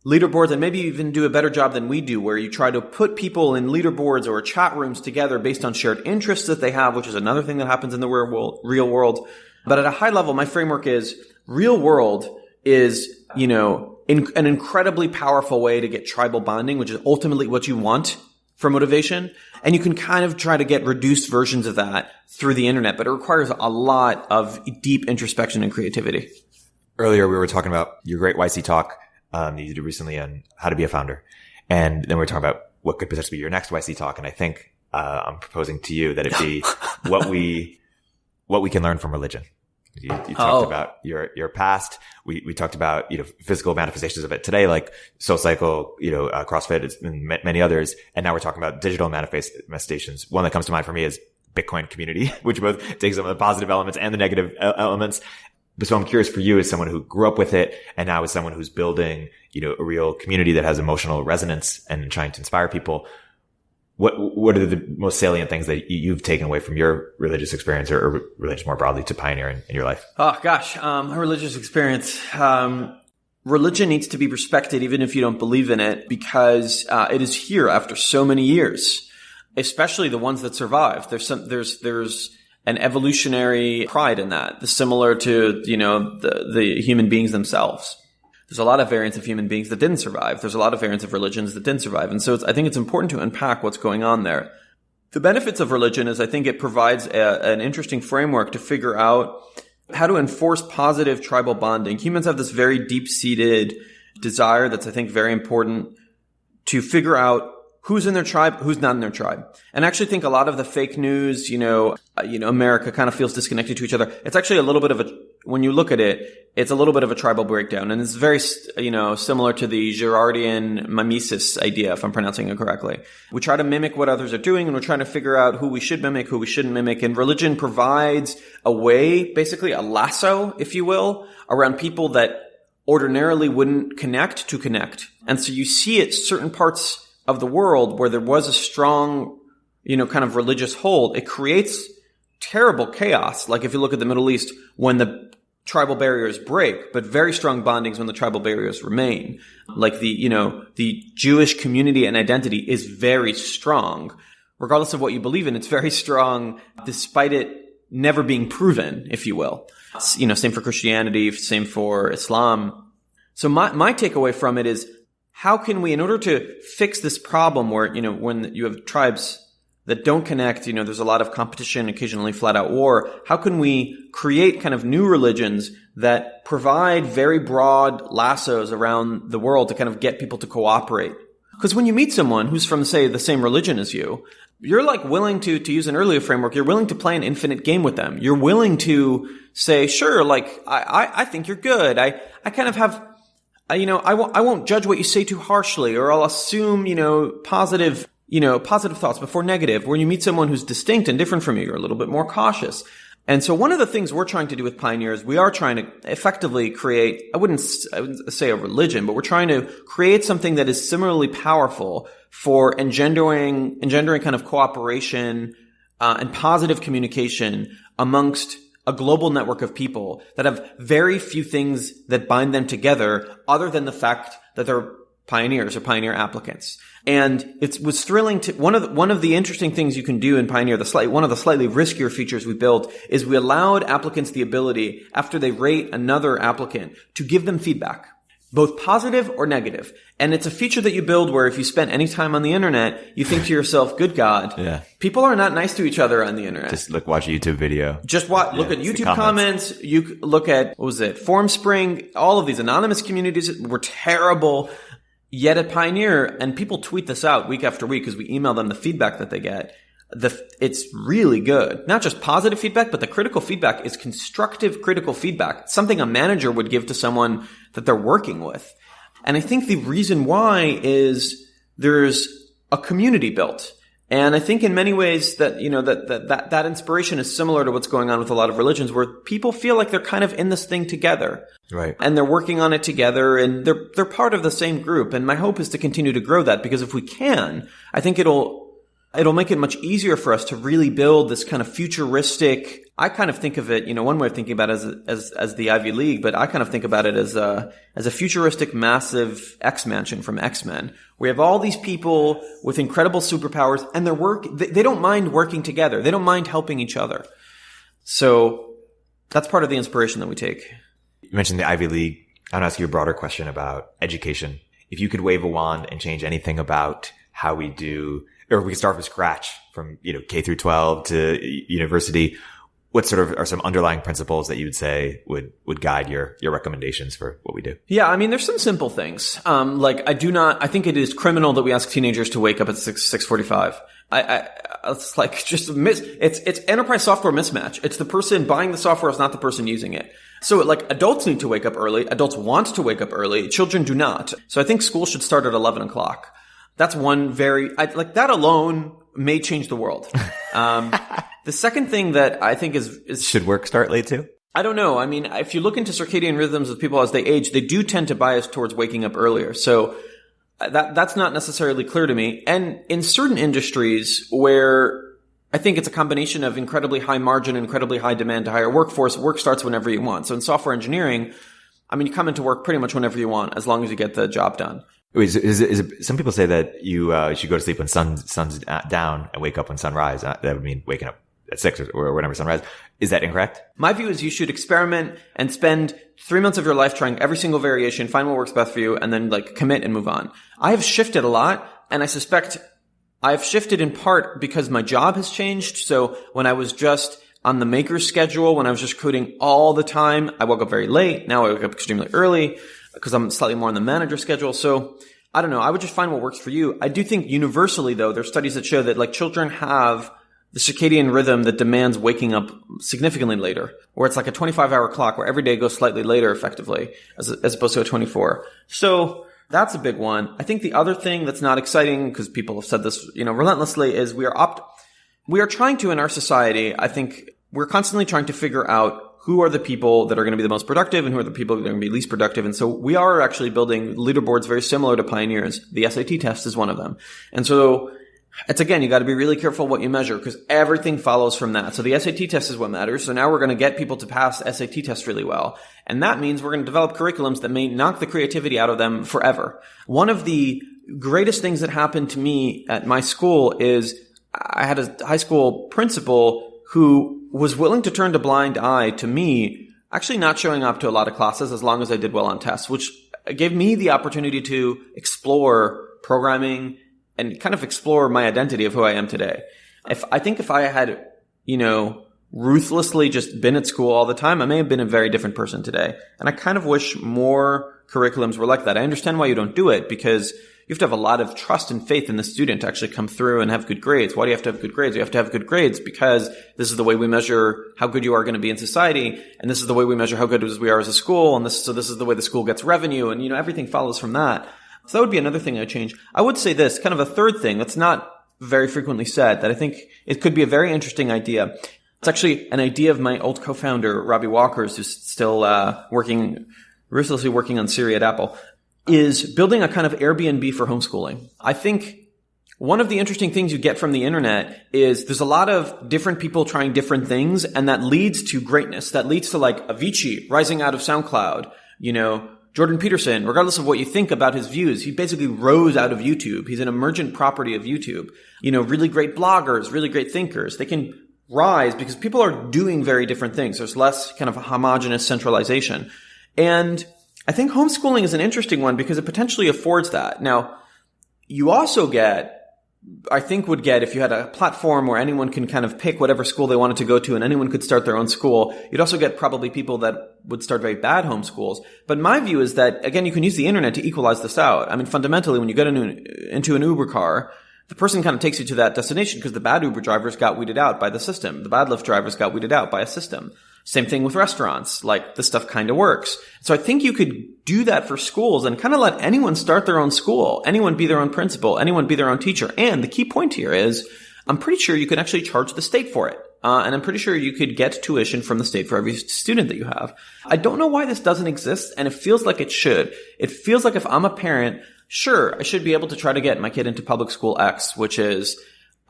leaderboards, and maybe you even do a better job than we do, where you try to put people in leaderboards or chat rooms together based on shared interests that they have, which is another thing that happens in the real world. But at a high level, my framework is real world is, an incredibly powerful way to get tribal bonding, which is ultimately what you want for motivation. And you can kind of try to get reduced versions of that through the internet, but it requires a lot of deep introspection and creativity. Earlier, we were talking about your great YC talk that you did recently on how to be a founder. And then we were talking about what could potentially be your next YC talk. And I think I'm proposing to you that it be what we can learn from religion. You talked about your past. We talked about, physical manifestations of it today, like SoulCycle, CrossFit and many others. And now we're talking about digital manifestations. One that comes to mind for me is Bitcoin community, which both takes some of the positive elements and the negative elements. But so I'm curious for you as someone who grew up with it and now as someone who's building, a real community that has emotional resonance and trying to inspire people. What are the most salient things that you've taken away from your religious experience or religious more broadly to Pioneer in your life? Oh gosh, my religious experience. Religion needs to be respected even if you don't believe in it, because it is here after so many years, especially the ones that survive. There's an evolutionary pride in that, similar to, the human beings themselves. There's a lot of variants of human beings that didn't survive. There's a lot of variants of religions that didn't survive. And so I think it's important to unpack what's going on there. The benefits of religion is I think it provides an interesting framework to figure out how to enforce positive tribal bonding. Humans have this very deep-seated desire that's, I think, very important to figure out who's in their tribe, who's not in their tribe. And I actually think a lot of the fake news, America kind of feels disconnected to each other. It's actually a little bit of when you look at it, it's a little bit of a tribal breakdown. And it's very, similar to the Girardian mimesis idea, if I'm pronouncing it correctly. We try to mimic what others are doing, and we're trying to figure out who we should mimic, who we shouldn't mimic. And religion provides a way, basically a lasso, if you will, around people that ordinarily wouldn't connect to connect. And so you see it certain parts of the world where there was a strong, kind of religious hold. It creates terrible chaos. Like if you look at the Middle East, when the tribal barriers break, but very strong bondings when the tribal barriers remain. Like the Jewish community and identity is very strong. Regardless of what you believe in, it's very strong despite it never being proven, if you will. Same for Christianity, same for Islam. So my takeaway from it is, how can we, in order to fix this problem where, when you have tribes that don't connect, there's a lot of competition, occasionally flat out war, how can we create kind of new religions that provide very broad lassos around the world to kind of get people to cooperate? Because when you meet someone who's from, say, the same religion as you, you're like willing to use an earlier framework, you're willing to play an infinite game with them. You're willing to say, sure, like, I think you're good. I kind of have, I won't judge what you say too harshly, or I'll assume, positive thoughts before negative. When you meet someone who's distinct and different from you, you're a little bit more cautious. And so one of the things we're trying to do with Pioneer is we are trying to effectively create, I wouldn't say a religion, but we're trying to create something that is similarly powerful for engendering kind of cooperation and positive communication amongst a global network of people that have very few things that bind them together other than the fact that they're pioneers or pioneer applicants. And it was thrilling to, one of the interesting things you can do in Pioneer, one of the slightly riskier features we built is we allowed applicants the ability, after they rate another applicant, to give them feedback, both positive or negative. And it's a feature that you build where if you spend any time on the internet, you think to yourself, good God, people are not nice to each other on the internet. Just watch a YouTube video. Just look at YouTube comments. You look at, FormSpring, all of these anonymous communities were terrible. Yet at Pioneer, and people tweet this out week after week because we email them the feedback that they get, it's really good. Not just positive feedback, but the critical feedback is constructive critical feedback, something a manager would give to someone that they're working with. And I think the reason why is there's a community built. And I think in many ways that, that inspiration is similar to what's going on with a lot of religions where people feel like they're kind of in this thing together. Right. And they're working on it together and they're part of the same group. And my hope is to continue to grow that because if we can, I think it'll make it much easier for us to really build this kind of futuristic. I kind of think of it, one way of thinking about it as the Ivy League, but I kind of think about it as a futuristic massive X-Mansion from X-Men. We have all these people with incredible superpowers and they don't mind working together. They don't mind helping each other. So that's part of the inspiration that we take. You mentioned the Ivy League. I want to ask you a broader question about education. If you could wave a wand and change anything about how we do, or we could start from scratch from, K through 12 to university, what sort of are some underlying principles that you would say would guide your recommendations for what we do? Yeah, there's some simple things. I think it is criminal that we ask teenagers to wake up at 6:45. It's like it's enterprise software mismatch. It's the person buying the software is not the person using it. So adults need to wake up early. Adults want to wake up early. Children do not. So I think school should start at 11 o'clock. That's one that alone may change the world. The second thing that I think is should work start late too? I don't know. If you look into circadian rhythms of people as they age, they do tend to bias towards waking up earlier. So that's not necessarily clear to me. And in certain industries where I think it's a combination of incredibly high margin, incredibly high demand to hire workforce, work starts whenever you want. So in software engineering, you come into work pretty much whenever you want, as long as you get the job done. Is it, some people say that you should go to sleep when sun's down and wake up when sunrise. That would mean waking up at 6 or whenever sunrise. Is that incorrect? My view is you should experiment and spend 3 months of your life trying every single variation, find what works best for you, and then commit and move on. I have shifted a lot, and I suspect I've shifted in part because my job has changed. So when I was just on the maker's schedule, when I was just coding all the time, I woke up very late. Now I wake up extremely early because I'm slightly more on the manager schedule. So I don't know. I would just find what works for you. I do think universally, though, there's studies that show that children have the circadian rhythm that demands waking up significantly later, where it's like a 25-hour clock where every day goes slightly later effectively as opposed to a 24. So that's a big one. I think the other thing that's not exciting, because people have said this, relentlessly, is we are trying to, in our society, I think we're constantly trying to figure out who are the people that are going to be the most productive and who are the people that are going to be least productive. And so we are actually building leaderboards very similar to Pioneers. The SAT test is one of them. And so it's, again, you got to be really careful what you measure because everything follows from that. So the SAT test is what matters. So now we're going to get people to pass SAT tests really well. And that means we're going to develop curriculums that may knock the creativity out of them forever. One of the greatest things that happened to me at my school is I had a high school principal who was willing to turn a blind eye to me actually not showing up to a lot of classes as long as I did well on tests, which gave me the opportunity to explore programming and kind of explore my identity of who I am today. If I had, ruthlessly just been at school all the time, I may have been a very different person today. And I kind of wish more curriculums were like that. I understand why you don't do it because you have to have a lot of trust and faith in the student to actually come through and have good grades. Why do you have to have good grades? You have to have good grades because this is the way we measure how good you are going to be in society. And this is the way we measure how good we are as a school. And this is the way the school gets revenue. And, everything follows from that. So that would be another thing I'd change. I would say this, kind of a third thing that's not very frequently said, that I think it could be a very interesting idea. It's actually an idea of my old co-founder, Robbie Walker's, who's still ruthlessly working on Siri at Apple, is building a kind of Airbnb for homeschooling. I think one of the interesting things you get from the internet is there's a lot of different people trying different things, and that leads to greatness. That leads to like Avicii rising out of SoundCloud, Jordan Peterson, regardless of what you think about his views, he basically rose out of YouTube. He's an emergent property of YouTube. Really great bloggers, really great thinkers. They can rise because people are doing very different things. There's less kind of a homogenous centralization. And I think homeschooling is an interesting one because it potentially affords that. Now, you also would get if you had a platform where anyone can kind of pick whatever school they wanted to go to and anyone could start their own school, you'd also get probably people that would start very bad homeschools. But my view is that, again, you can use the internet to equalize this out. I mean, fundamentally, when you get into an Uber car, the person kind of takes you to that destination because the bad Uber drivers got weeded out by the system. The bad Lyft drivers got weeded out by a system. Same thing with restaurants. Like, this stuff kind of works. So I think you could do that for schools and kind of let anyone start their own school, anyone be their own principal, anyone be their own teacher. And the key point here is I'm pretty sure you can actually charge the state for it. And I'm pretty sure you could get tuition from the state for every student that you have. I don't know why this doesn't exist, and it feels like it should. It feels like if I'm a parent, sure, I should be able to try to get my kid into public school X, which is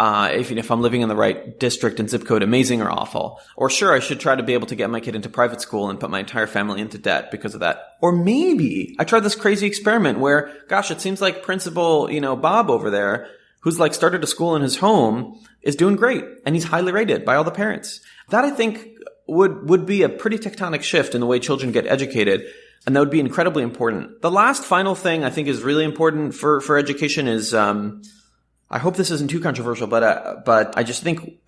if I'm living in the right district and zip code, amazing or awful. Or sure, I should try to be able to get my kid into private school and put my entire family into debt because of that. Or maybe I tried this crazy experiment where, gosh, it seems like Principal, Bob over there, who's like started a school in his home, is doing great. And he's highly rated by all the parents. That, I think, would be a pretty tectonic shift in the way children get educated. And that would be incredibly important. The last final thing I think is really important for education is, I hope this isn't too controversial, but I just think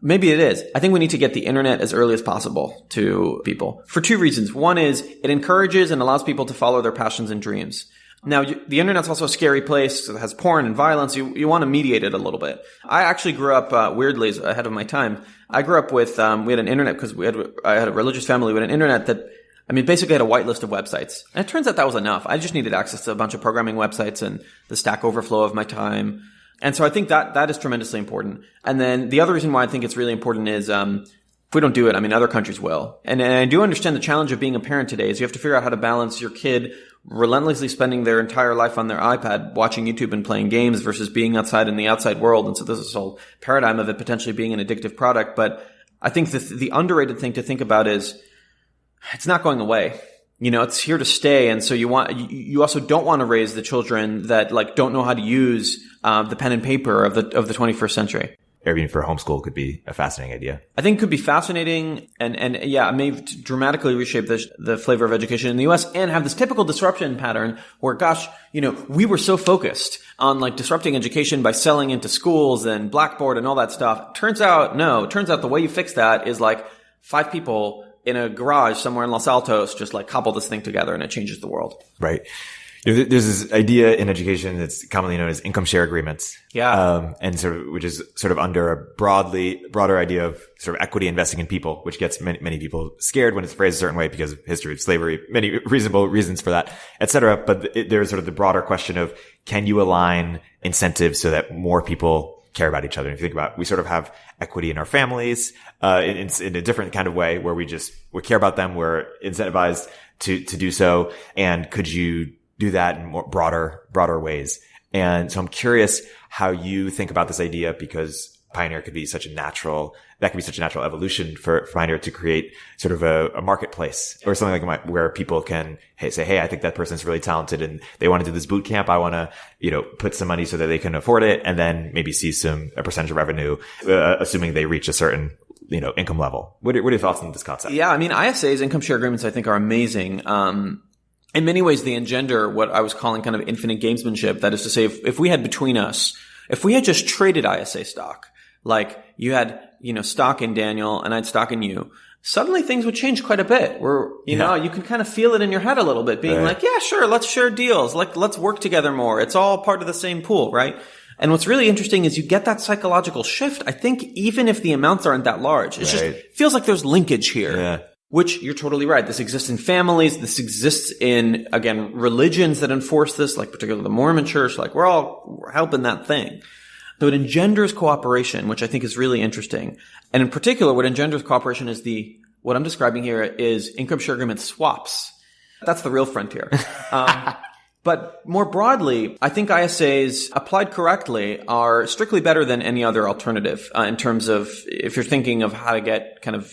maybe it is. I think we need to get the internet as early as possible to people for two reasons. One is it encourages and allows people to follow their passions and dreams. Now, the internet's also a scary place. It has porn and violence. You want to mediate it a little bit. I actually grew up, weirdly, ahead of my time. I grew up with, we had an internet because I had a religious family. We had an internet that, basically had a whitelist of websites. And it turns out that was enough. I just needed access to a bunch of programming websites and the Stack Overflow of my time. And so I think that is tremendously important. And then the other reason why I think it's really important is, if we don't do it, other countries will. And I do understand the challenge of being a parent today is you have to figure out how to balance your kid relentlessly spending their entire life on their iPad watching YouTube and playing games versus being outside in the outside world. And so there's this whole paradigm of it potentially being an addictive product. But I think the underrated thing to think about is it's not going away. It's here to stay. And so you also don't want to raise the children that don't know how to use the pen and paper of the 21st century. Airbnb for homeschool could be a fascinating idea. I think it could be fascinating and yeah, it may dramatically reshape the flavor of education in the US and have this typical disruption pattern where, gosh, we were so focused on disrupting education by selling into schools and Blackboard and all that stuff. Turns out the way you fix that is 5 people in a garage somewhere in Los Altos just cobble this thing together and it changes the world. Right. There's this idea in education that's commonly known as income share agreements. Yeah. And which is sort of under a broader idea of sort of equity investing in people, which gets many people scared when it's phrased a certain way because of history of slavery, many reasonable reasons for that, et cetera. But there's sort of the broader question of, can you align incentives so that more people care about each other? And if you think about, we sort of have equity in our families, in a different kind of way where we care about them. We're incentivized to do so. And could you do that in more broader ways? And so I'm curious how you think about this idea, because Pioneer could be such a natural evolution for Pioneer to create sort of a marketplace or something where people can say, hey, I think that person's really talented and they want to do this boot camp. I want to, put some money so that they can afford it, and then maybe see a percentage of revenue, assuming they reach a certain, income level. What are your thoughts on this concept? Yeah. ISAs, income share agreements, I think are amazing. In many ways, they engender what I was calling kind of infinite gamesmanship. That is to say, if we had between us, if we had just traded ISA stock, you had, stock in Daniel and I'd stock in you, suddenly things would change quite a bit. You can kind of feel it in your head a little bit, being yeah, sure, let's share deals. Let's work together more. It's all part of the same pool, right? And what's really interesting is you get that psychological shift. I think even if the amounts aren't that large, it just feels like there's linkage here. Yeah. Which you're totally right. This exists in families. This exists in, again, religions that enforce this, particularly the Mormon church. We're helping that thing. So it engenders cooperation, which I think is really interesting. And in particular, what engenders cooperation is what I'm describing here is income share agreement swaps. That's the real frontier. But more broadly, I think ISAs applied correctly are strictly better than any other alternative in terms of if you're thinking of how to get kind of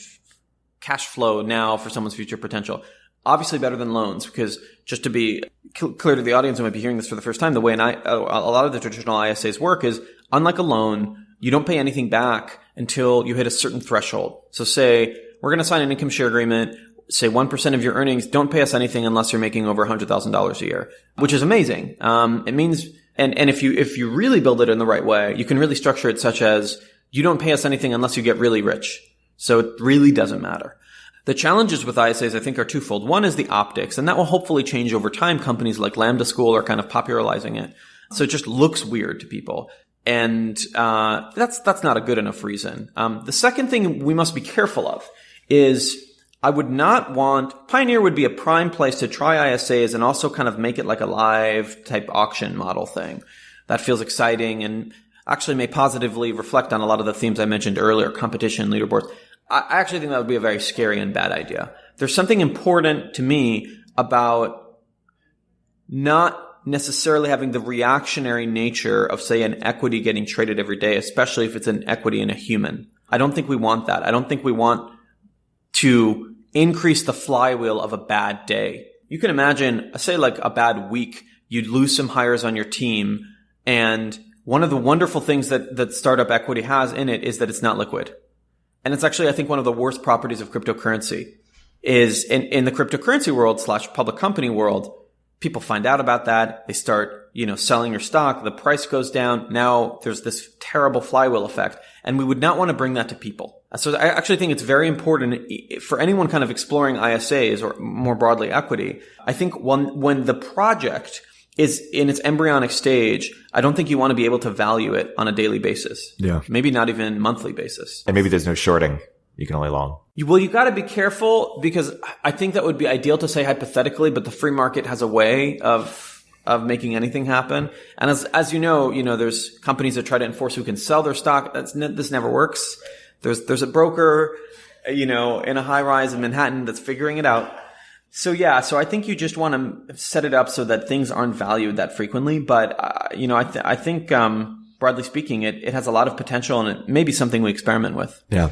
cash flow now for someone's future potential. Obviously better than loans, because just to be clear to the audience who might be hearing this for the first time, the way a lot of the traditional ISAs work is, unlike a loan, you don't pay anything back until you hit a certain threshold. So say we're going to sign an income share agreement, say 1% of your earnings, don't pay us anything unless you're making over $100,000 a year, which is amazing. It means, and if you really build it in the right way, you can really structure it such as you don't pay us anything unless you get really rich. So it really doesn't matter. The challenges with ISAs, I think, are twofold. One is the optics, and that will hopefully change over time. Companies like Lambda School are kind of popularizing it. So it just looks weird to people. And that's not a good enough reason. The second thing we must be careful of is Pioneer would be a prime place to try ISAs and also kind of make it like a live type auction model thing. That feels exciting and actually may positively reflect on a lot of the themes I mentioned earlier, competition, leaderboards. I actually think that would be a very scary and bad idea. There's something important to me about not necessarily having the reactionary nature of, say, an equity getting traded every day, especially if it's an equity in a human. I don't think we want that. I don't think we want to increase the flywheel of a bad day. You can imagine, say like a bad week, you'd lose some hires on your team, and one of the wonderful things that startup equity has in it is that it's not liquid. And it's actually, I think, one of the worst properties of cryptocurrency is in the cryptocurrency world / public company world, people find out about that. They start, selling your stock. The price goes down. Now there's this terrible flywheel effect. And we would not want to bring that to people. So I actually think it's very important for anyone kind of exploring ISAs or more broadly equity. I think when the project is in its embryonic stage, I don't think you want to be able to value it on a daily basis. Yeah. Maybe not even monthly basis. And maybe there's no shorting. You can only long. You got to be careful, because I think that would be ideal to say hypothetically, but the free market has a way of making anything happen. And as you know, there's companies that try to enforce who can sell their stock. This never works. There's a broker, in a high rise in Manhattan that's figuring it out. So I think you just want to set it up so that things aren't valued that frequently. But, I think, broadly speaking, it has a lot of potential, and it may be something we experiment with. Yeah.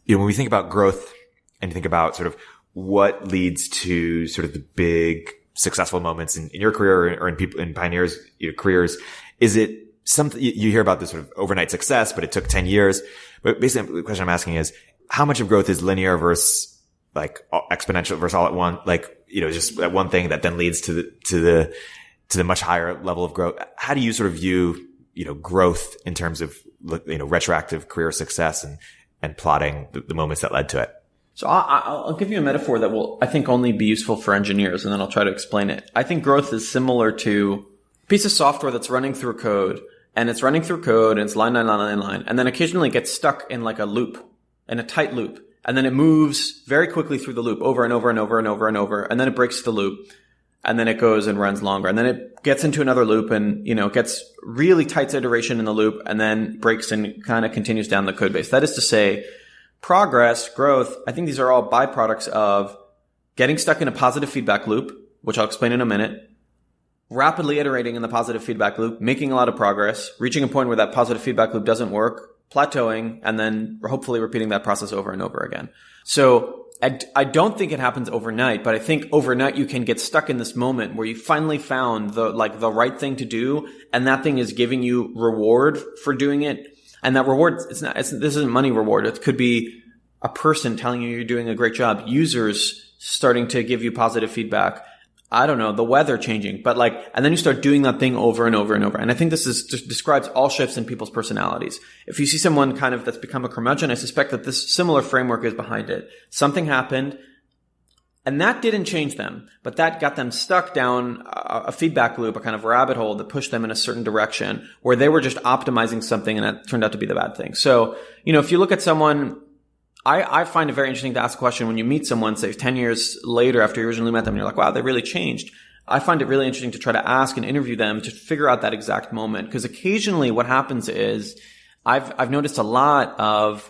When we think about growth and you think about sort of what leads to sort of the big successful moments in your career or in pioneers' careers, is it something you hear about this sort of overnight success, but it took 10 years? But basically the question I'm asking is, how much of growth is linear versus like exponential versus all at once? Like, just that one thing that then leads to the much higher level of growth. How do you sort of view, growth in terms of, retroactive career success and plotting the moments that led to it? So I'll give you a metaphor that will, I think, only be useful for engineers, and then I'll try to explain it. I think growth is similar to a piece of software that's running through code, and it's running through code, and it's line, and then occasionally gets stuck in like a loop, in a tight loop. And then it moves very quickly through the loop over and over and over and over and over. And then it breaks the loop, and then it goes and runs longer. And then it gets into another loop and, gets really tight iteration in the loop, and then breaks and kind of continues down the code base. That is to say, progress, growth, I think these are all byproducts of getting stuck in a positive feedback loop, which I'll explain in a minute, rapidly iterating in the positive feedback loop, making a lot of progress, reaching a point where that positive feedback loop doesn't work, plateauing, and then hopefully repeating that process over and over again. So I don't think it happens overnight, but I think overnight you can get stuck in this moment where you finally found the right thing to do, and that thing is giving you reward for doing it. And that reward, this isn't money reward. It could be a person telling you you're doing a great job, users starting to give you positive feedback. I don't know, the weather changing, but and then you start doing that thing over and over and over. And I think this describes all shifts in people's personalities. If you see someone kind of that's become a curmudgeon, I suspect that this similar framework is behind it. Something happened, and that didn't change them, but that got them stuck down a feedback loop, a kind of rabbit hole that pushed them in a certain direction where they were just optimizing something, and that turned out to be the bad thing. So, if you look at someone, I find it very interesting to ask a question when you meet someone, say 10 years later after you originally met them, and you're like, wow, they really changed. I find it really interesting to try to ask and interview them to figure out that exact moment. Because occasionally what happens is I've noticed a lot of,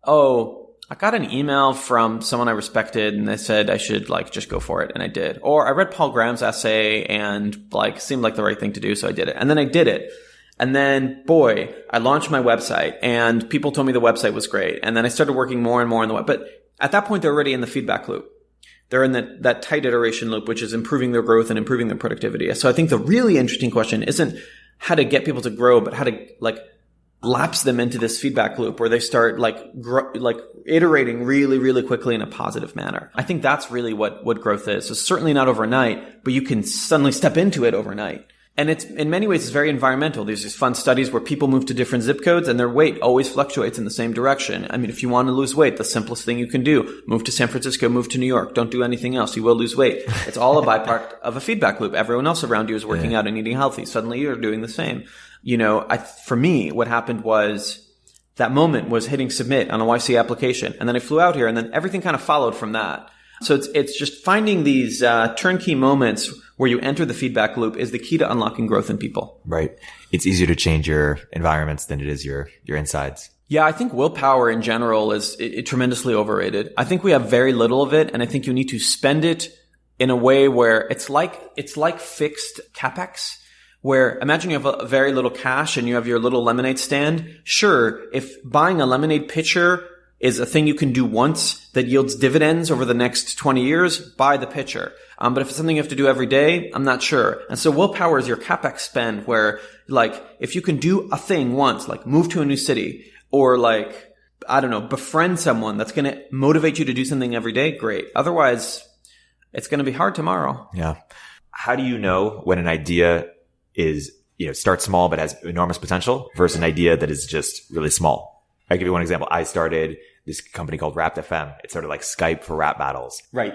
I got an email from someone I respected and they said I should just go for it. And I did. Or I read Paul Graham's essay and seemed like the right thing to do. So I did it. And then I did it. And then, boy, I launched my website and people told me the website was great. And then I started working more and more on the web. But at that point, they're already in the feedback loop. They're in that tight iteration loop, which is improving their growth and improving their productivity. So I think the really interesting question isn't how to get people to grow, but how to lapse them into this feedback loop where they start iterating really, really quickly in a positive manner. I think that's really what growth is. It's certainly not overnight, but you can suddenly step into it overnight. And it's, in many ways, it's very environmental. There's these fun studies where people move to different zip codes and their weight always fluctuates in the same direction. I mean, if you want to lose weight, the simplest thing you can do, move to San Francisco, move to New York. Don't do anything else. You will lose weight. It's all a byproduct of a feedback loop. Everyone else around you is working out and eating healthy. Suddenly you're doing the same. For me, what happened was that moment was hitting submit on a YC application. And then I flew out here and then everything kind of followed from that. So it's just finding these turnkey moments where you enter the feedback loop is the key to unlocking growth in people. Right. It's easier to change your environments than it is your insides. Yeah, I think willpower in general is tremendously overrated. I think we have very little of it, and I think you need to spend it in a way where it's like fixed capex. Where imagine you have a very little cash and you have your little lemonade stand. Sure, if buying a lemonade pitcher is a thing you can do once that yields dividends over the next 20 years, buy the pitcher. But if it's something you have to do every day, I'm not sure. And so willpower is your capex spend where if you can do a thing once, move to a new city or befriend someone that's going to motivate you to do something every day, great. Otherwise, it's going to be hard tomorrow. Yeah. How do you know when an idea is, starts small but has enormous potential versus an idea that is just really small? I'll give you one example. I started this company called Wrapped FM. It's sort of like Skype for rap battles. Right.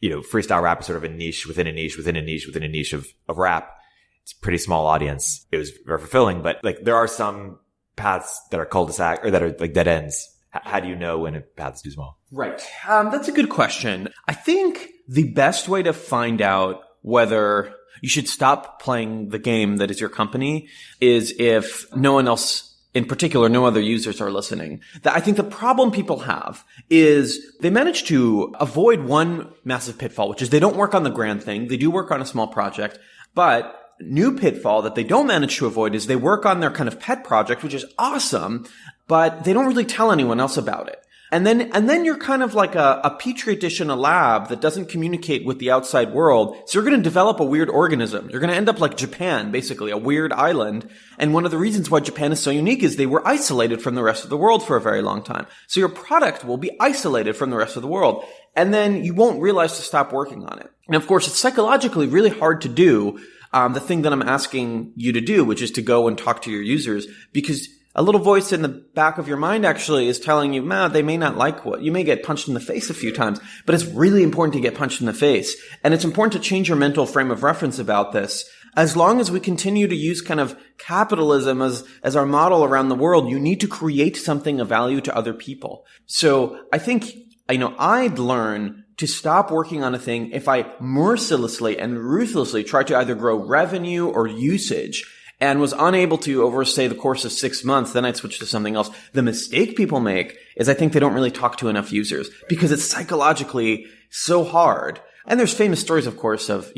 Freestyle rap is sort of a niche within a niche within a niche within a niche of rap. It's a pretty small audience. It was very fulfilling, but there are some paths that are cul-de-sac or that are dead ends. How do you know when a path is too small? Right. That's a good question. I think the best way to find out whether you should stop playing the game that is your company is if no one else, in particular, no other users are listening. I think the problem people have is they manage to avoid one massive pitfall, which is they don't work on the grand thing. They do work on a small project, but new pitfall that they don't manage to avoid is they work on their kind of pet project, which is awesome, but they don't really tell anyone else about it. And then you're kind of like a petri dish in a lab that doesn't communicate with the outside world. So you're going to develop a weird organism. You're going to end up like Japan, basically, a weird island. And one of the reasons why Japan is so unique is they were isolated from the rest of the world for a very long time. So your product will be isolated from the rest of the world. And then you won't realize to stop working on it. And of course, it's psychologically really hard to do the thing that I'm asking you to do, which is to go and talk to your users, because a little voice in the back of your mind actually is telling you, they may not like you may get punched in the face a few times, but it's really important to get punched in the face. And it's important to change your mental frame of reference about this. As long as we continue to use kind of capitalism as our model around the world, you need to create something of value to other people. So I think, I'd learn to stop working on a thing if I mercilessly and ruthlessly try to either grow revenue or usage and was unable to over, say, the course of 6 months, then I'd switch to something else. The mistake people make is I think they don't really talk to enough users because it's psychologically so hard. And there's famous stories, of course, of,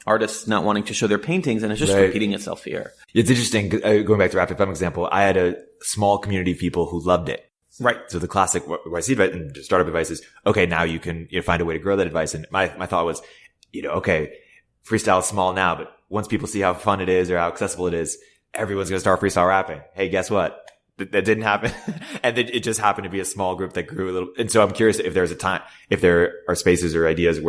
artists not wanting to show their paintings, and it's just repeating itself here. It's interesting. Going back to Rapid FM example, I had a small community of people who loved it. Right. So the classic YC advice and startup advice is, okay, now you can find a way to grow that advice. And my thought was, okay, freestyle is small now, but once people see how fun it is or how accessible it is, everyone's going to start freestyle rapping. Hey, guess what? That didn't happen. And it just happened to be a small group that grew a little. And so I'm curious if there are spaces or ideas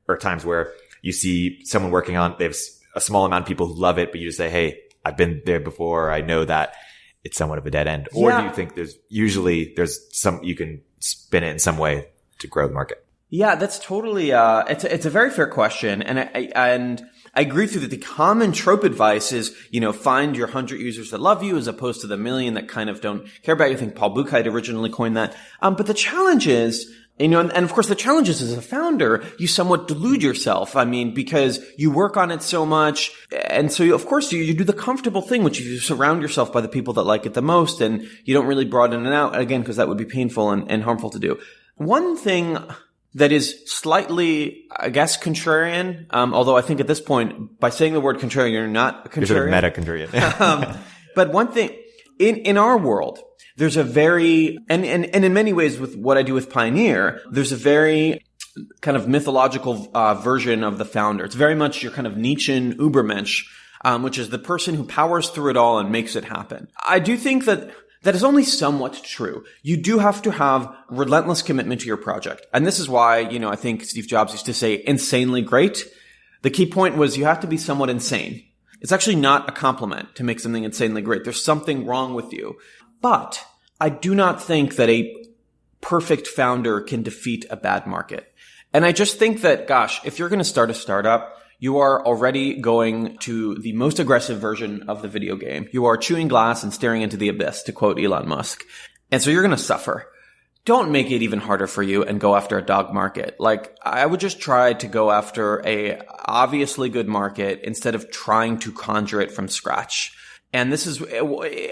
or times where you see someone working on, they have a small amount of people who love it, but you just say, hey, I've been there before. I know that it's somewhat of a dead end. Or do you think there's you can spin it in some way to grow the market? Yeah, that's totally, it's a very fair question. And I agree with you that the common trope advice is, find your 100 users that love you as opposed to the million that kind of don't care about you. I think Paul Buchheit originally coined that. But the challenge is, And of course the challenge is as a founder, you somewhat delude yourself. I mean, because you work on it so much. And so of course you do the comfortable thing, which is you surround yourself by the people that like it the most, and you don't really broaden it out again, because that would be painful and harmful to do. One thing that is slightly, I guess, contrarian, although I think at this point, by saying the word contrarian, you're not a contrarian. You're sort of meta-contrarian. But one thing, in our world, there's a very, and in many ways with what I do with Pioneer, there's a very kind of mythological version of the founder. It's very much your kind of Nietzschean Übermensch, which is the person who powers through it all and makes it happen. I do think that is only somewhat true. You do have to have relentless commitment to your project. And this is why, I think Steve Jobs used to say insanely great. The key point was you have to be somewhat insane. It's actually not a compliment to make something insanely great. There's something wrong with you. But I do not think that a perfect founder can defeat a bad market. And I just think that, gosh, if you're going to start a startup, you are already going to the most aggressive version of the video game. You are chewing glass and staring into the abyss, to quote Elon Musk. And so you're going to suffer. Don't make it even harder for you and go after a dog market. Like, I would just try to go after a obviously good market instead of trying to conjure it from scratch. And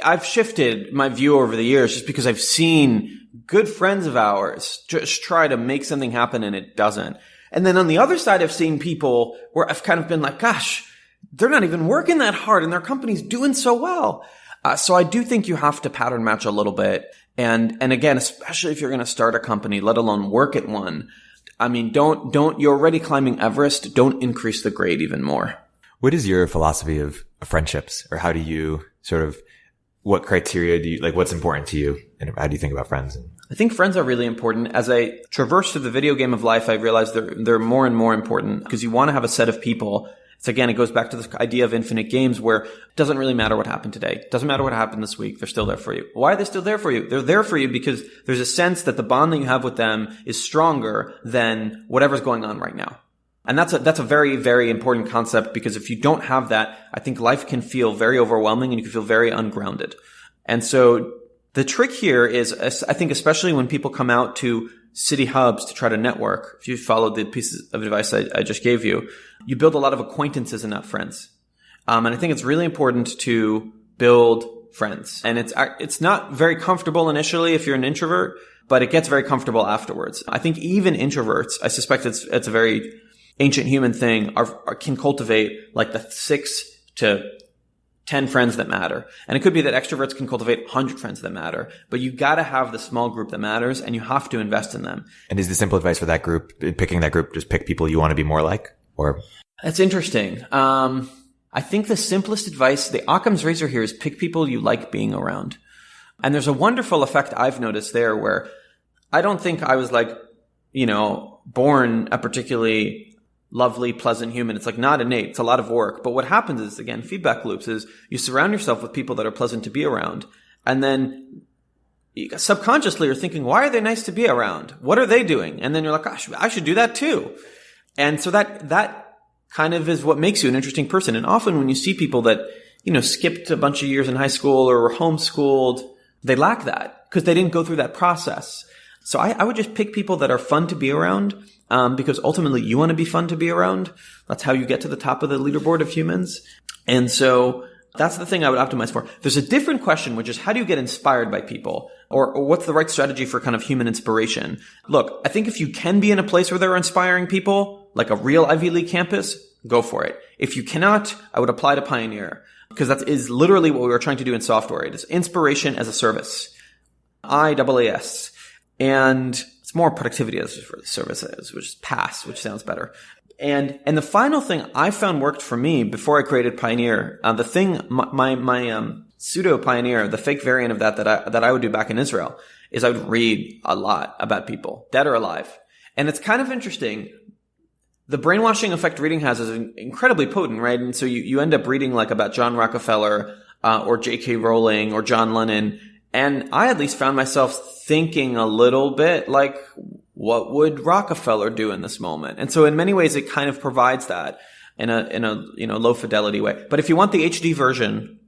I've shifted my view over the years just because I've seen good friends of ours just try to make something happen and it doesn't. And then on the other side, I've seen people where I've kind of been like, gosh, they're not even working that hard and their company's doing so well. So I do think you have to pattern match a little bit. And again, especially if you're going to start a company, let alone work at one. I mean, you're already climbing Everest. Don't increase the grade even more. What is your philosophy of friendships, or how do you what criteria do you, like, what's important to you, and how do you think about friends? I think friends are really important. As I traverse through the video game of life, I realized they're more and more important, because you want to have a set of people. It goes back to this idea of infinite games where it doesn't really matter what happened today. It doesn't matter what happened this week. They're still there for you. Why are they still there for you? They're there for you because there's a sense that the bond that you have with them is stronger than whatever's going on right now. And that's a very, very important concept, because if you don't have that, I think life can feel very overwhelming and you can feel very ungrounded. And so the trick here is, I think, especially when people come out to city hubs to try to network, if you followed the pieces of advice I just gave you, you build a lot of acquaintances and not friends. And I think it's really important to build friends. And it's not very comfortable initially if you're an introvert, but it gets very comfortable afterwards. I think even introverts, I suspect it's a very ancient human thing, can cultivate like the 6 to 10 friends that matter. And it could be that extroverts can cultivate 100 friends that matter, but you got to have the small group that matters, and you have to invest in them. And is the simple advice for that group, picking that group, just pick people you want to be more like? Or that's interesting. I think the simplest advice, the Occam's razor here, is pick people you like being around. And there's a wonderful effect I've noticed there where I don't think I was born a particularly lovely, pleasant human. It's not innate. It's a lot of work. But what happens is, again, feedback loops, is you surround yourself with people that are pleasant to be around. And then you subconsciously are thinking, why are they nice to be around? What are they doing? And then you're like, gosh, I should do that too. And so that kind of is what makes you an interesting person. And often when you see people that, skipped a bunch of years in high school or were homeschooled, they lack that because they didn't go through that process. So I would just pick people that are fun to be around, because ultimately you want to be fun to be around. That's how you get to the top of the leaderboard of humans. And so that's the thing I would optimize for. There's a different question, which is how do you get inspired by people? Or what's the right strategy for kind of human inspiration? Look, I think if you can be in a place where there are inspiring people, like a real Ivy League campus, go for it. If you cannot, I would apply to Pioneer, because that is literally what we were trying to do in software. It is inspiration as a service. IaaS. And it's more productivity as a service, which is PaaS, which sounds better. And the final thing I found worked for me before I created Pioneer, my pseudo Pioneer, the fake variant of that I would do back in Israel, is I would read a lot about people, dead or alive. And it's kind of interesting. The brainwashing effect reading has is incredibly potent, right? And so you end up reading about John Rockefeller, or J.K. Rowling or John Lennon. And I at least found myself thinking a little bit like, what would Rockefeller do in this moment? And so in many ways, it kind of provides that in a low fidelity way. But if you want the HD version,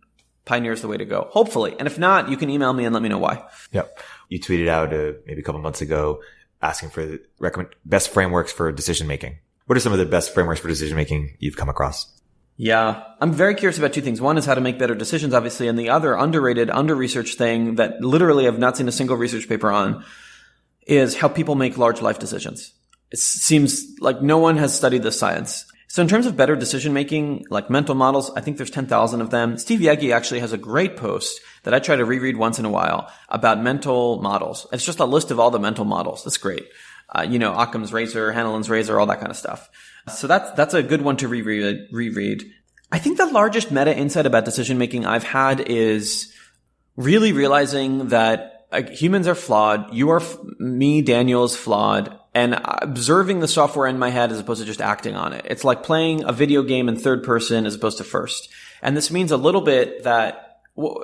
Pioneer is the way to go, hopefully. And if not, you can email me and let me know why. Yep. You tweeted out maybe a couple months ago, asking for best frameworks for decision making. What are some of the best frameworks for decision making you've come across? Yeah, I'm very curious about two things. One is how to make better decisions, obviously, and the other underrated, under-researched thing that literally I've not seen a single research paper on is how people make large life decisions. It seems like no one has studied this science. So in terms of better decision making, like mental models, I think there's 10,000 of them. Steve Yegi actually has a great post that I try to reread once in a while about mental models. It's just a list of all the mental models. That's great. Occam's razor, Hanlon's razor, all that kind of stuff. So that's a good one to reread. I think the largest meta insight about decision making I've had is really realizing that humans are flawed. Me, Daniel, is flawed, and observing the software in my head as opposed to just acting on it. It's like playing a video game in third person as opposed to first. And this means a little bit that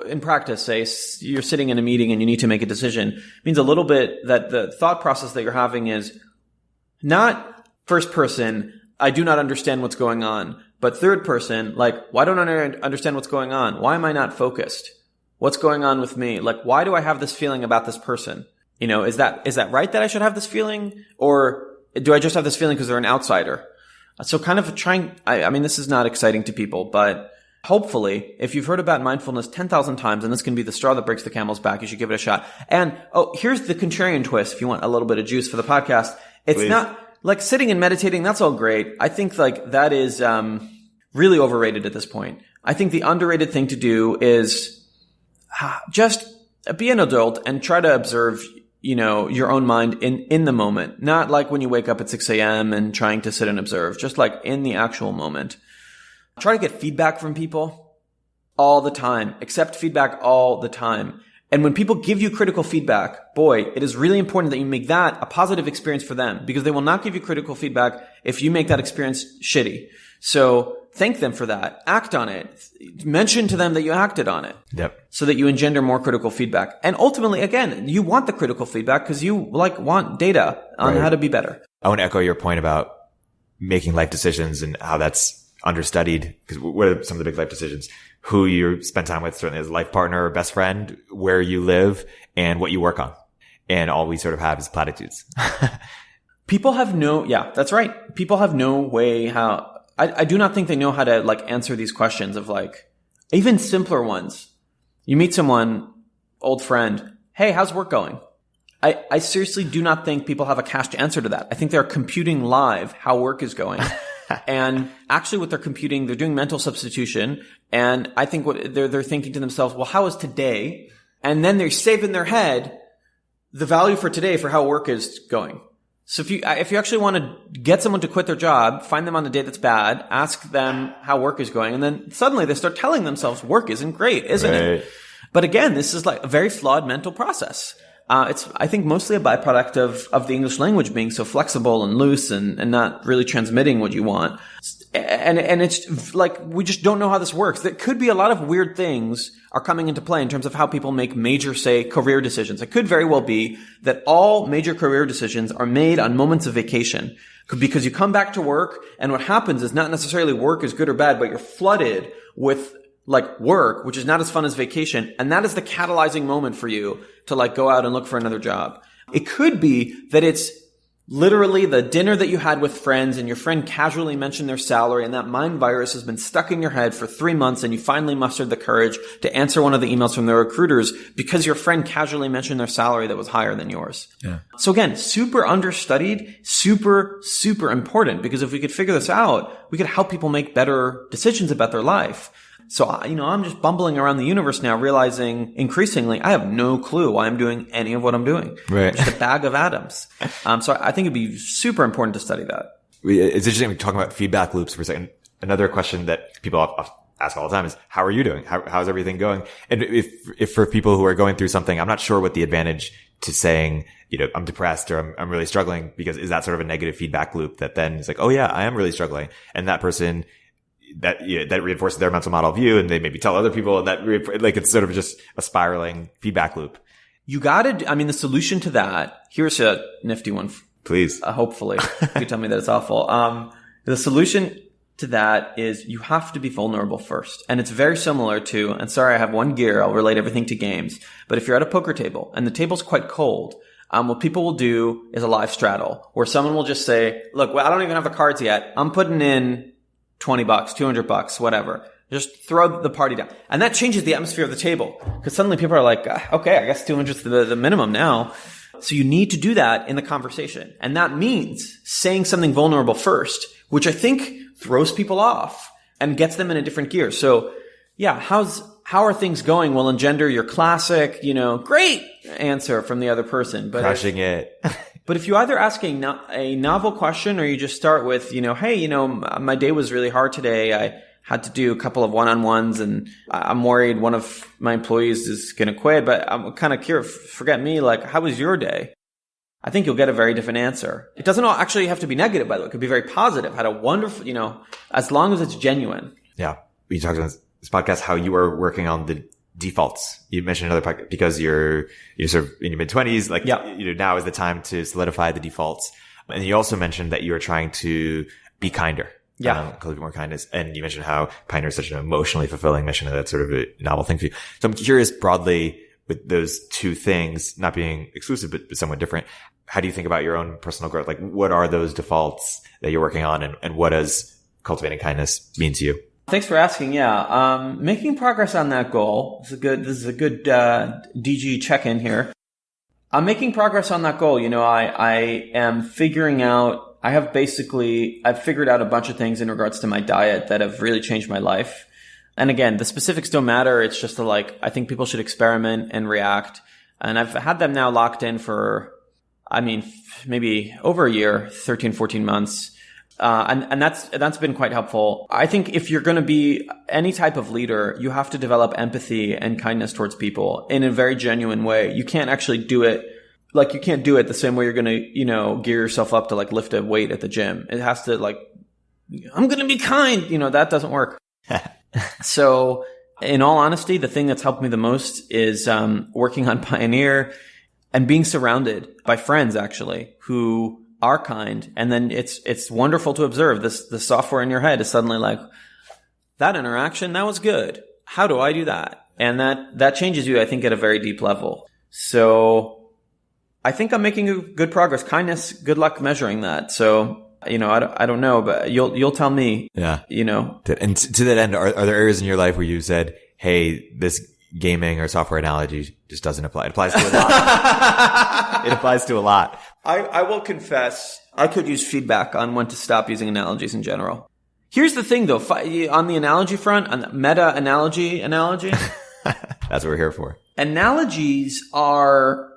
in practice, say you're sitting in a meeting and you need to make a decision, it means a little bit that the thought process that you're having is not first person, I do not understand what's going on, but third person, like, why don't I understand what's going on? Why am I not focused? What's going on with me? Like, why do I have this feeling about this person? Is that right that I should have this feeling? Or do I just have this feeling because they're an outsider? So kind of I mean, this is not exciting to people, but hopefully, if you've heard about mindfulness 10,000 times, and this can be the straw that breaks the camel's back, you should give it a shot. And, here's the contrarian twist if you want a little bit of juice for the podcast. It's Please. not like sitting and meditating. That's all great. I think like that is really overrated at this point. I think the underrated thing to do is just be an adult and try to observe, your own mind in the moment. Not like when you wake up at 6 a.m. and trying to sit and observe, just like in the actual moment. Try to get feedback from people all the time. Accept feedback all the time. And when people give you critical feedback, boy, it is really important that you make that a positive experience for them, because they will not give you critical feedback if you make that experience shitty. So thank them for that. Act on it. Mention to them that you acted on it. Yep. So that you engender more critical feedback. And ultimately, again, you want the critical feedback because you want data on how to be better. I want to echo your point about making life decisions and how that's understudied, because what are some of the big life decisions? Who you spend time with, certainly as a life partner or best friend, where you live, and what you work on. And all we sort of have is platitudes. People have that's right. People have no way I do not think they know how to answer these questions of even simpler ones. You meet someone, old friend, hey, how's work going? I seriously do not think people have a cached answer to that. I think they're computing live how work is going. And actually what they're computing, they're doing mental substitution. And I think what they're thinking to themselves, well, how is today? And then they save in their head the value for today for how work is going. So if you actually want to get someone to quit their job, find them on a day that's bad, ask them how work is going, and then suddenly they start telling themselves work isn't great, isn't it? But again, this is a very flawed mental process. It's, I think, mostly a byproduct of the English language being so flexible and loose and not really transmitting what you want. And it's we just don't know how this works. There could be a lot of weird things are coming into play in terms of how people make major, say, career decisions. It could very well be that all major career decisions are made on moments of vacation, because you come back to work and what happens is not necessarily work is good or bad, but you're flooded with work, which is not as fun as vacation. And that is the catalyzing moment for you to go out and look for another job. It could be that it's literally the dinner that you had with friends and your friend casually mentioned their salary, and that mind virus has been stuck in your head for 3 months, and you finally mustered the courage to answer one of the emails from the recruiters because your friend casually mentioned their salary that was higher than yours. Yeah. So again, super understudied, super, super important, because if we could figure this out, we could help people make better decisions about their life. So, I'm just bumbling around the universe now, realizing increasingly I have no clue why I'm doing any of what I'm doing. Right. Just a bag of atoms. So I think it'd be super important to study that. It's interesting we're talking about feedback loops for a second. Another question that people ask all the time is, how are you doing? How's everything going? And if for people who are going through something, I'm not sure what the advantage to saying, I'm depressed or I'm really struggling, because is that sort of a negative feedback loop that then is oh yeah, I am really struggling. And that person, that reinforces their mental model of you, and they maybe tell other people, and that it's sort of just a spiraling feedback loop. You the solution to that, here's a nifty one. Please. Hopefully. You tell me that it's awful. The solution to that is you have to be vulnerable first. And it's very similar to, and sorry, I have one gear, I'll relate everything to games. But if you're at a poker table and the table's quite cold, what people will do is a live straddle where someone will just say, look, well, I don't even have the cards yet. I'm putting in $20, $200, whatever. Just throw the party down. And that changes the atmosphere of the table because suddenly people are like, okay, I guess 200 is the minimum now. So you need to do that in the conversation. And that means saying something vulnerable first, which I think throws people off and gets them in a different gear. So yeah, how are things going will engender your classic, great answer from the other person. But crushing it. But if you either ask a novel question or you just start with, hey, my day was really hard today. I had to do a couple of one-on-ones and I'm worried one of my employees is going to quit, but I'm kind of curious, forget me, like, how was your day? I think you'll get a very different answer. It doesn't actually have to be negative, by the way. It could be very positive. Had a wonderful, as long as it's genuine. Yeah. We talked about this podcast, how you are working on the defaults. You mentioned another podcast because you're sort of in your mid-20s, like, now is the time to solidify the defaults. And you also mentioned that you are trying to be kinder. Cultivate more kindness. And you mentioned how Pioneer is such an emotionally fulfilling mission, and that's sort of a novel thing for you. So I'm curious broadly with those two things, not being exclusive, but somewhat different. How do you think about your own personal growth? Like, what are those defaults that you're working on, and what does cultivating kindness mean to you? Thanks for asking. Yeah. Making progress on that goal. This is a good, DG check-in here. I'm making progress on that goal. I am figuring out, I've figured out a bunch of things in regards to my diet that have really changed my life. And again, the specifics don't matter. It's just I think people should experiment and react. And I've had them now locked in for, maybe over a year, 13, 14 months. And that's been quite helpful. I think if you're going to be any type of leader, you have to develop empathy and kindness towards people in a very genuine way. You can't actually do it. You can't do it the same way you're going to, gear yourself up to lift a weight at the gym. It has to I'm going to be kind. That doesn't work. So in all honesty, the thing that's helped me the most is, working on Pioneer and being surrounded by friends actually who are kind. And then it's wonderful to observe the software in your head is suddenly like, that interaction, that was good. How do I do that? And that changes you, I think, at a very deep level. So I think I'm making good progress. Kindness, good luck measuring that. So, I don't know, but you'll tell me. Yeah. And to that end, are there areas in your life where you said, hey, this gaming or software analogy just doesn't apply? It applies to a lot. It applies to a lot. I will confess, I could use feedback on when to stop using analogies in general. Here's the thing though, on the analogy front, on the meta analogy. That's what we're here for. Analogies are,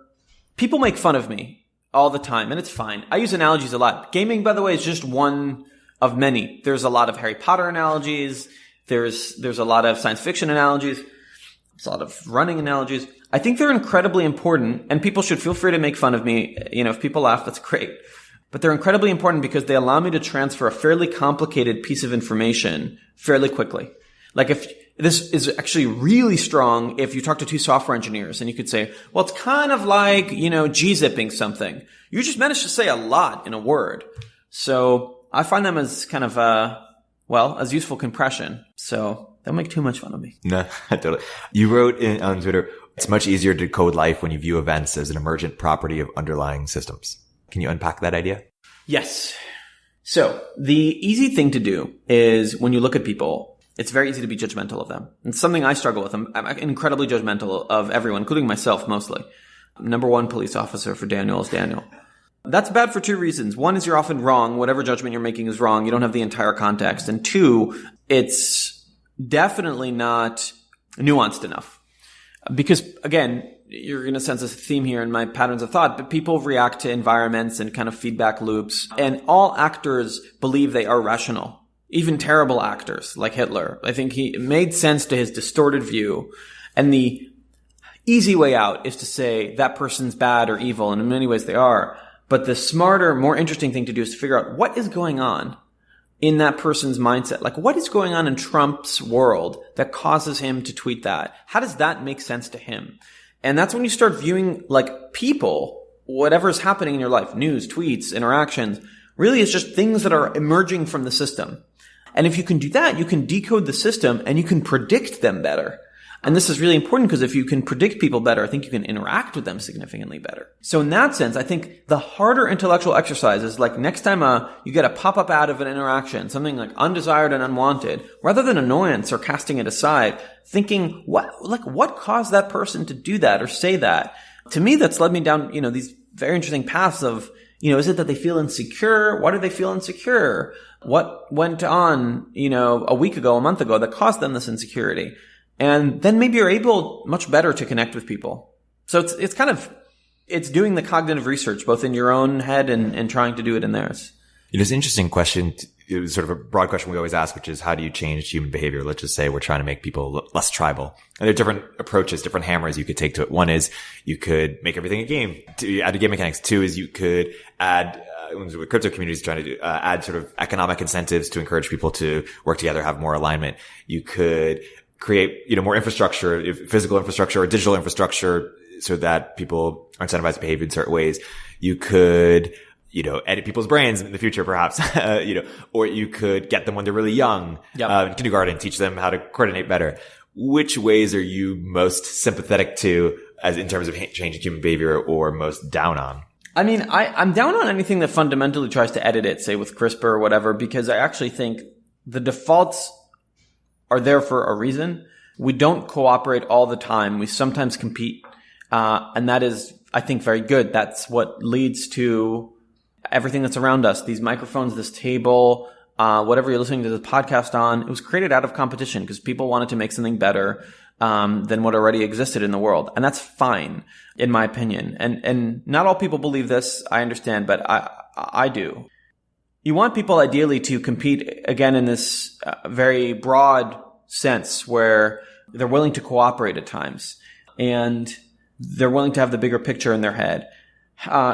people make fun of me all the time, and it's fine. I use analogies a lot. Gaming, by the way, is just one of many. There's a lot of Harry Potter analogies. There's a lot of science fiction analogies. There's a lot of running analogies. I think they're incredibly important, and people should feel free to make fun of me. If people laugh, that's great. But they're incredibly important because they allow me to transfer a fairly complicated piece of information fairly quickly. If this is actually really strong if you talk to two software engineers and you could say, well, it's kind of like, G-zipping something. You just managed to say a lot in a word. So I find them as kind of, as useful compression. So don't make too much fun of me. No, totally. You wrote on Twitter, it's much easier to code life when you view events as an emergent property of underlying systems. Can you unpack that idea? Yes. So the easy thing to do is when you look at people, it's very easy to be judgmental of them. It's something I struggle with. I'm incredibly judgmental of everyone, including myself mostly. Number one police officer for Daniel is Daniel. That's bad for two reasons. One is you're often wrong. Whatever judgment you're making is wrong. You don't have the entire context. And two, it's definitely not nuanced enough. Because again, you're going to sense a theme here in my patterns of thought, but people react to environments and kind of feedback loops. And all actors believe they are rational. Even terrible actors like Hitler. I think it made sense to his distorted view. And the easy way out is to say that person's bad or evil, and in many ways they are. But the smarter, more interesting thing to do is to figure out what is going on in that person's mindset. What is going on in Trump's world that causes him to tweet that? How does that make sense to him? And that's when you start viewing people, whatever's happening in your life, news, tweets, interactions, really it's just things that are emerging from the system. And if you can do that, you can decode the system and you can predict them better. And this is really important because if you can predict people better, I think you can interact with them significantly better. So in that sense, I think the harder intellectual exercise is like next time you get a pop-up ad of an interaction, something like undesired and unwanted, rather than annoyance or casting it aside, thinking what caused that person to do that or say that? To me, that's led me down, these very interesting paths of, is it that they feel insecure? Why do they feel insecure? What went on, a week ago, a month ago that caused them this insecurity? And then maybe you're able much better to connect with people. So it's doing the cognitive research, both in your own head and trying to do it in theirs. It's an interesting question. It was sort of a broad question we always ask, which is how do you change human behavior? Let's just say we're trying to make people less tribal. And there are different approaches, different hammers you could take to it. One is you could make everything a game. You add game mechanics. Two is you could add, what crypto communities trying to do, add sort of economic incentives to encourage people to work together, have more alignment. You could create, more infrastructure, physical infrastructure or digital infrastructure so that people are incentivized to behave in certain ways. You could, edit people's brains in the future, perhaps, or you could get them when they're really young, in kindergarten, teach them how to coordinate better. Which ways are you most sympathetic to as in terms of changing human behavior or most down on? I mean, I'm down on anything that fundamentally tries to edit it, say with CRISPR or whatever, because I actually think the defaults are there for a reason. We don't cooperate all the time. We sometimes compete. And that is, I think, very good. That's what leads to everything that's around us. These microphones, this table, whatever you're listening to this podcast on, it was created out of competition because people wanted to make something better than what already existed in the world. And that's fine, in my opinion. And not all people believe this, I understand, but I do. You want people ideally to compete again in this very broad sense where they're willing to cooperate at times and they're willing to have the bigger picture in their head.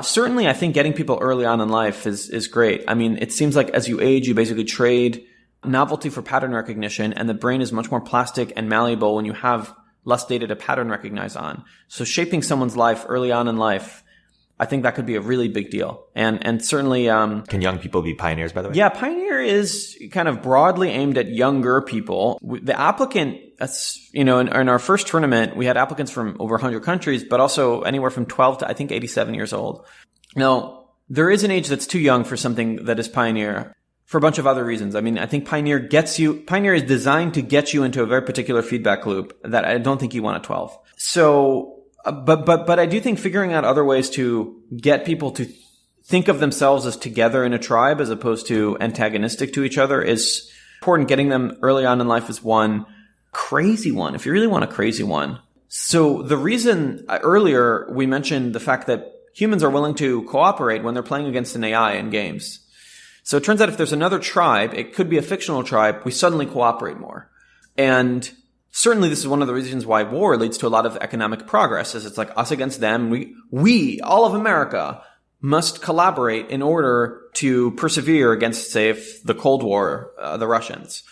Certainly, I think getting people early on in life is great. I mean, it seems like as you age, you basically trade novelty for pattern recognition, and the brain is much more plastic and malleable when you have less data to pattern recognize on. So shaping someone's life early on in life, I think that could be a really big deal. And certainly, can young people be pioneers, by the way? Yeah, pioneer is kind of broadly aimed at younger people. The applicant, in our first tournament, we had applicants from over 100 countries, but also anywhere from 12 to I think 87 years old. Now, there is an age that's too young for something that is pioneer for a bunch of other reasons. I mean, I think pioneer is designed to get you into a very particular feedback loop that I don't think you want at 12. So, but I do think figuring out other ways to get people to think of themselves as together in a tribe as opposed to antagonistic to each other is important. Getting them early on in life is one crazy one, if you really want a crazy one. So the reason earlier we mentioned the fact that humans are willing to cooperate when they're playing against an AI in games. So it turns out if there's another tribe, it could be a fictional tribe, we suddenly cooperate more. And certainly this is one of the reasons why war leads to a lot of economic progress, is it's like us against them. We, all of America, must collaborate in order to persevere against, say, if the Cold War, the Russians.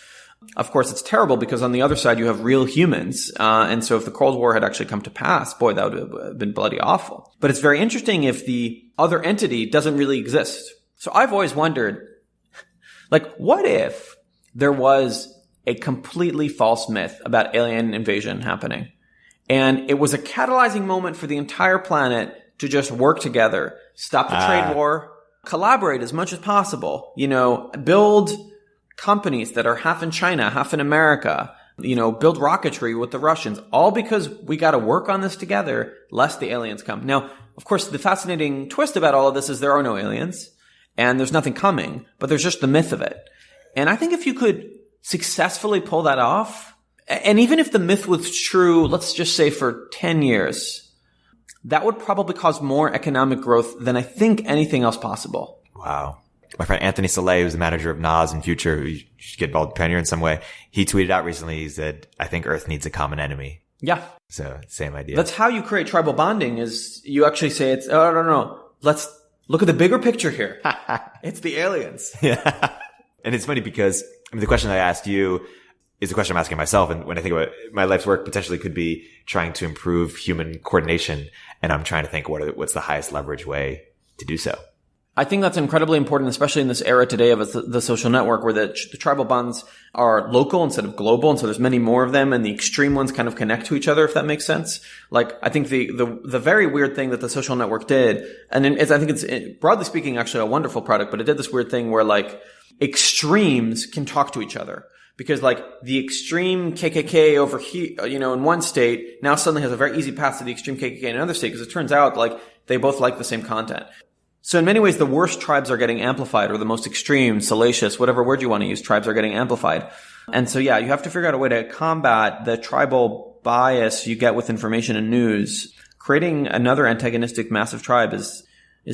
Of course, it's terrible because on the other side you have real humans. And so if the Cold War had actually come to pass, boy, that would have been bloody awful. But it's very interesting if the other entity doesn't really exist. So I've always wondered, what if there was a completely false myth about alien invasion happening? And it was a catalyzing moment for the entire planet to just work together, stop the trade war, collaborate as much as possible, build companies that are half in China, half in America, build rocketry with the Russians, all because we got to work on this together, lest the aliens come. Now, of course, the fascinating twist about all of this is there are no aliens and there's nothing coming, but there's just the myth of it. And I think if you could successfully pull that off, and even if the myth was true, let's just say for 10 years, that would probably cause more economic growth than I think anything else possible. Wow. My friend Anthony Soleil, who's the manager of Nas and Future, who should get involved with Pioneer in some way, he tweeted out recently, he said, I think Earth needs a common enemy. Yeah. So, same idea. That's how you create tribal bonding, is you actually say no. Let's look at the bigger picture here. It's the aliens. Yeah. And it's funny because, the question I asked you is the question I'm asking myself. And when I think about it, my life's work potentially could be trying to improve human coordination. And I'm trying to think what's the highest leverage way to do so. I think that's incredibly important, especially in this era today of the social network where the tribal bonds are local instead of global. And so there's many more of them and the extreme ones kind of connect to each other, if that makes sense. Like, I think the very weird thing that the social network did, and I think it's broadly speaking, actually a wonderful product, but it did this weird thing where like extremes can talk to each other. Because like the extreme KKK over here, in one state now suddenly has a very easy path to the extreme KKK in another state because it turns out like they both like the same content. So in many ways, the worst tribes are getting amplified, or the most extreme, salacious, whatever word you want to use, tribes are getting amplified. And so, yeah, you have to figure out a way to combat the tribal bias you get with information and news. Creating another antagonistic massive tribe is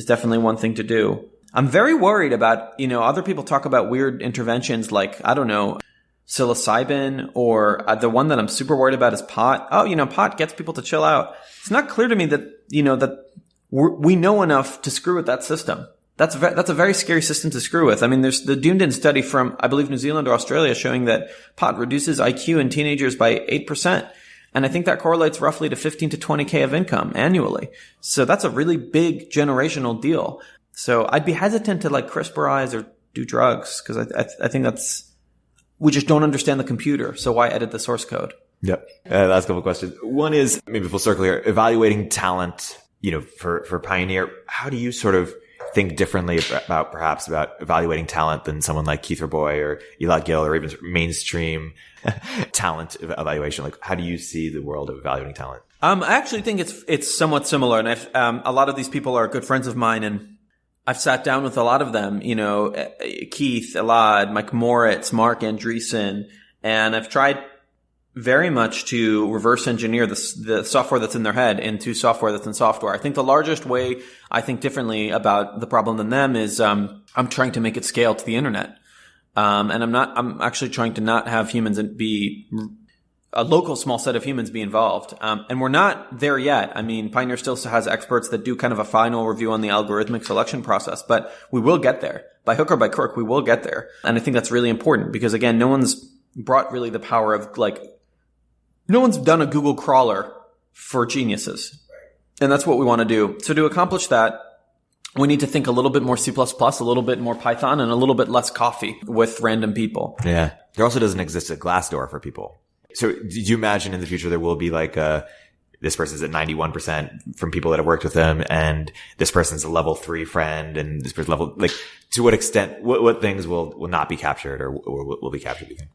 definitely one thing to do. I'm very worried about, other people talk about weird interventions like, I don't know, psilocybin, or the one that I'm super worried about is pot. Oh, pot gets people to chill out. It's not clear to me that, that we know enough to screw with that system. That's a very scary system to screw with. I mean, there's the Dunedin study from, I believe, New Zealand or Australia showing that pot reduces IQ in teenagers by 8%. And I think that correlates roughly to 15 to 20K of income annually. So that's a really big generational deal. So I'd be hesitant to like CRISPRize or do drugs because I think we just don't understand the computer. So why edit the source code? Yep. Last couple of questions. One is, maybe full circle here, evaluating talent. For Pioneer, how do you sort of think differently about evaluating talent than someone like Keith Raboy or Eli Gill or even mainstream talent evaluation? Like, how do you see the world of evaluating talent? I actually think it's somewhat similar. And a lot of these people are good friends of mine, and I've sat down with a lot of them, Keith, Elad, Mike Moritz, Mark Andreessen, and I've tried very much to reverse engineer the software that's in their head into software that's in software. I think the largest way I think differently about the problem than them is I'm trying to make it scale to the internet. And I'm actually trying to not have humans be a local small set of humans be involved. And we're not there yet. I mean, Pioneer still has experts that do kind of a final review on the algorithmic selection process, but we will get there. By hook or by crook, we will get there. And I think that's really important because, again, no one's brought really the power of no one's done a Google crawler for geniuses. And that's what we want to do. So to accomplish that, we need to think a little bit more C++, a little bit more Python, and a little bit less coffee with random people. Yeah. There also doesn't exist a Glassdoor for people. So did you imagine in the future there will be like this person's at 91% from people that have worked with them, and this person's a level 3 friend, and this person's to what extent, what things will not be captured or will be captured, do you think?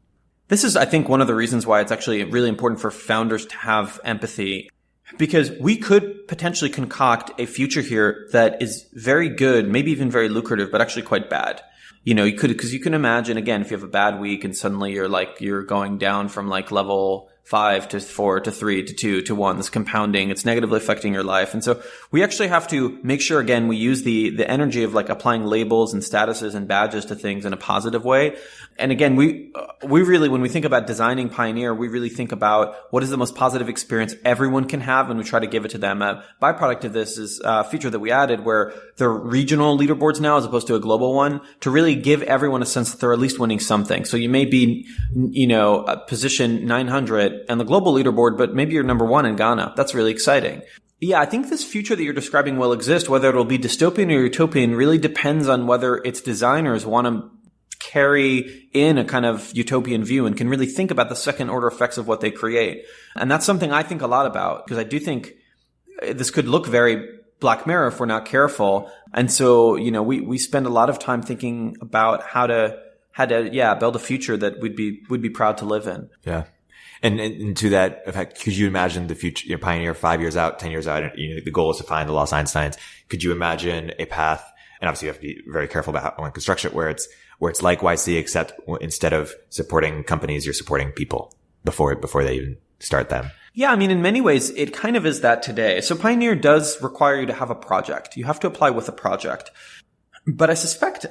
This is, I think, one of the reasons why it's actually really important for founders to have empathy, because we could potentially concoct a future here that is very good, maybe even very lucrative, but actually quite bad. Because you can imagine, again, if you have a bad week and suddenly you're going down from level 5 to 4 to 3 to 2 to 1, this compounding, it's negatively affecting your life. And so we actually have to make sure, again, we use the energy of applying labels and statuses and badges to things in a positive way. And again, we really, when we think about designing Pioneer, we really think about what is the most positive experience everyone can have, and we try to give it to them. A byproduct of this is a feature that we added where there are regional leaderboards now as opposed to a global one, to really give everyone a sense that they're at least winning something. So you may be, position 900 and the global leaderboard, but maybe you're number 1 in Ghana. That's really exciting. Yeah, I think this future that you're describing will exist. Whether it'll be dystopian or utopian really depends on whether its designers want to carry in a kind of utopian view and can really think about the second order effects of what they create. And that's something I think a lot about, because I do think this could look very Black Mirror if we're not careful. And so, we spend a lot of time thinking about how to build a future that we'd be proud to live in. Yeah. And to that effect, could you imagine the future, Pioneer 5 years out, 10 years out, the goal is to find the lost Einsteins. Could you imagine a path, and obviously you have to be very careful about how one constructs it, where it's like YC, except instead of supporting companies, you're supporting people before they even start them? Yeah, I mean, in many ways, it kind of is that today. So Pioneer does require you to have a project. You have to apply with a project. But I suspect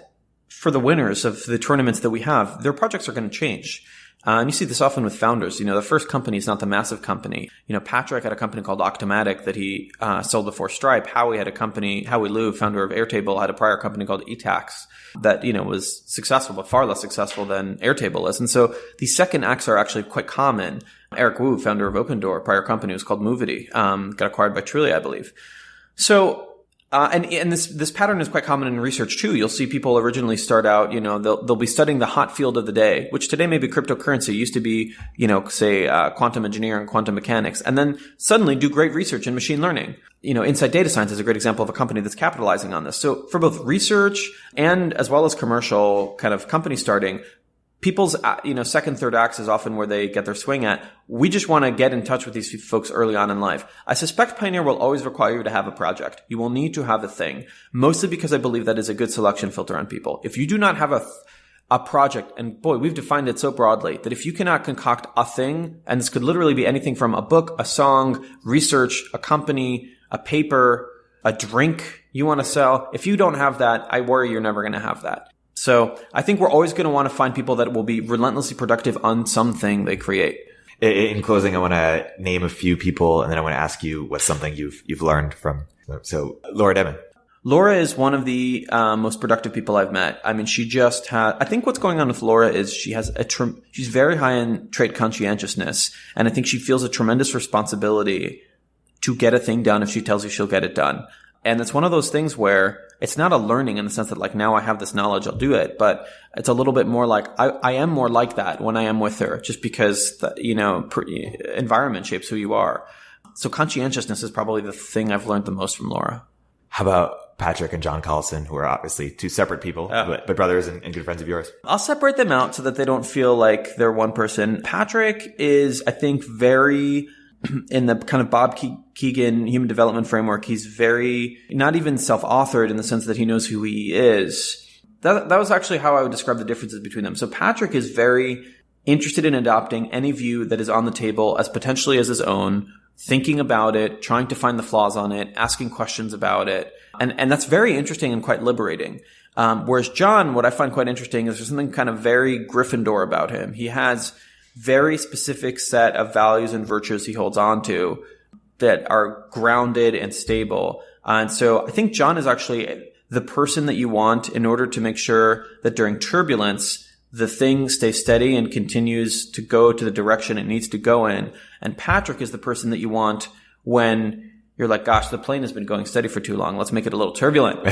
for the winners of the tournaments that we have, their projects are going to change. And you see this often with founders. The first company is not the massive company. Patrick had a company called Octomatic that he sold before Stripe. Howie Liu, founder of Airtable, had a prior company called eTax that, was successful, but far less successful than Airtable is. And so these second acts are actually quite common. Eric Wu, founder of Opendoor, prior company was called Movity, got acquired by Trulia, I believe. So And this pattern is quite common in research too. You'll see people originally start out, they'll be studying the hot field of the day, which today may be cryptocurrency. It used to be, say, quantum engineering, quantum mechanics, and then suddenly do great research in machine learning. Inside Data Science is a great example of a company that's capitalizing on this. So for both research and as well as commercial kind of company starting, people's, second, third acts is often where they get their swing at. We just want to get in touch with these folks early on in life. I suspect Pioneer will always require you to have a project. You will need to have a thing, mostly because I believe that is a good selection filter on people. If you do not have a project, and boy, we've defined it so broadly that if you cannot concoct a thing, and this could literally be anything from a book, a song, research, a company, a paper, a drink you want to sell. If you don't have that, I worry you're never going to have that. So I think we're always going to want to find people that will be relentlessly productive on something they create. In closing, I want to name a few people, and then I want to ask you what's something you've learned from. So Laura Devon. Laura is one of the most productive people I've met. I mean, she just had, I think what's going on with Laura is she has she's very high in trait conscientiousness. And I think she feels a tremendous responsibility to get a thing done if she tells you she'll get it done. And it's one of those things where it's not a learning in the sense that like, now I have this knowledge, I'll do it. But it's a little bit more like, I am more like that when I am with her, just because the, environment shapes who you are. So conscientiousness is probably the thing I've learned the most from Laura. How about Patrick and John Collison, who are obviously two separate people, but brothers and good friends of yours? I'll separate them out so that they don't feel like they're one person. Patrick is, I think, very in the kind of Bob Keegan human development framework. He's very not even self-authored in the sense that he knows who he is. That was actually how I would describe the differences between them. So Patrick is very interested in adopting any view that is on the table as potentially as his own, thinking about it, trying to find the flaws on it, asking questions about it. And that's very interesting and quite liberating. Whereas John, what I find quite interesting is there's something kind of very Gryffindor about him. He has very specific set of values and virtues he holds on to that are grounded and stable. And so I think John is actually the person that you want in order to make sure that during turbulence, the thing stays steady and continues to go to the direction it needs to go in. And Patrick is the person that you want when you're like, gosh, the plane has been going steady for too long. Let's make it a little turbulent.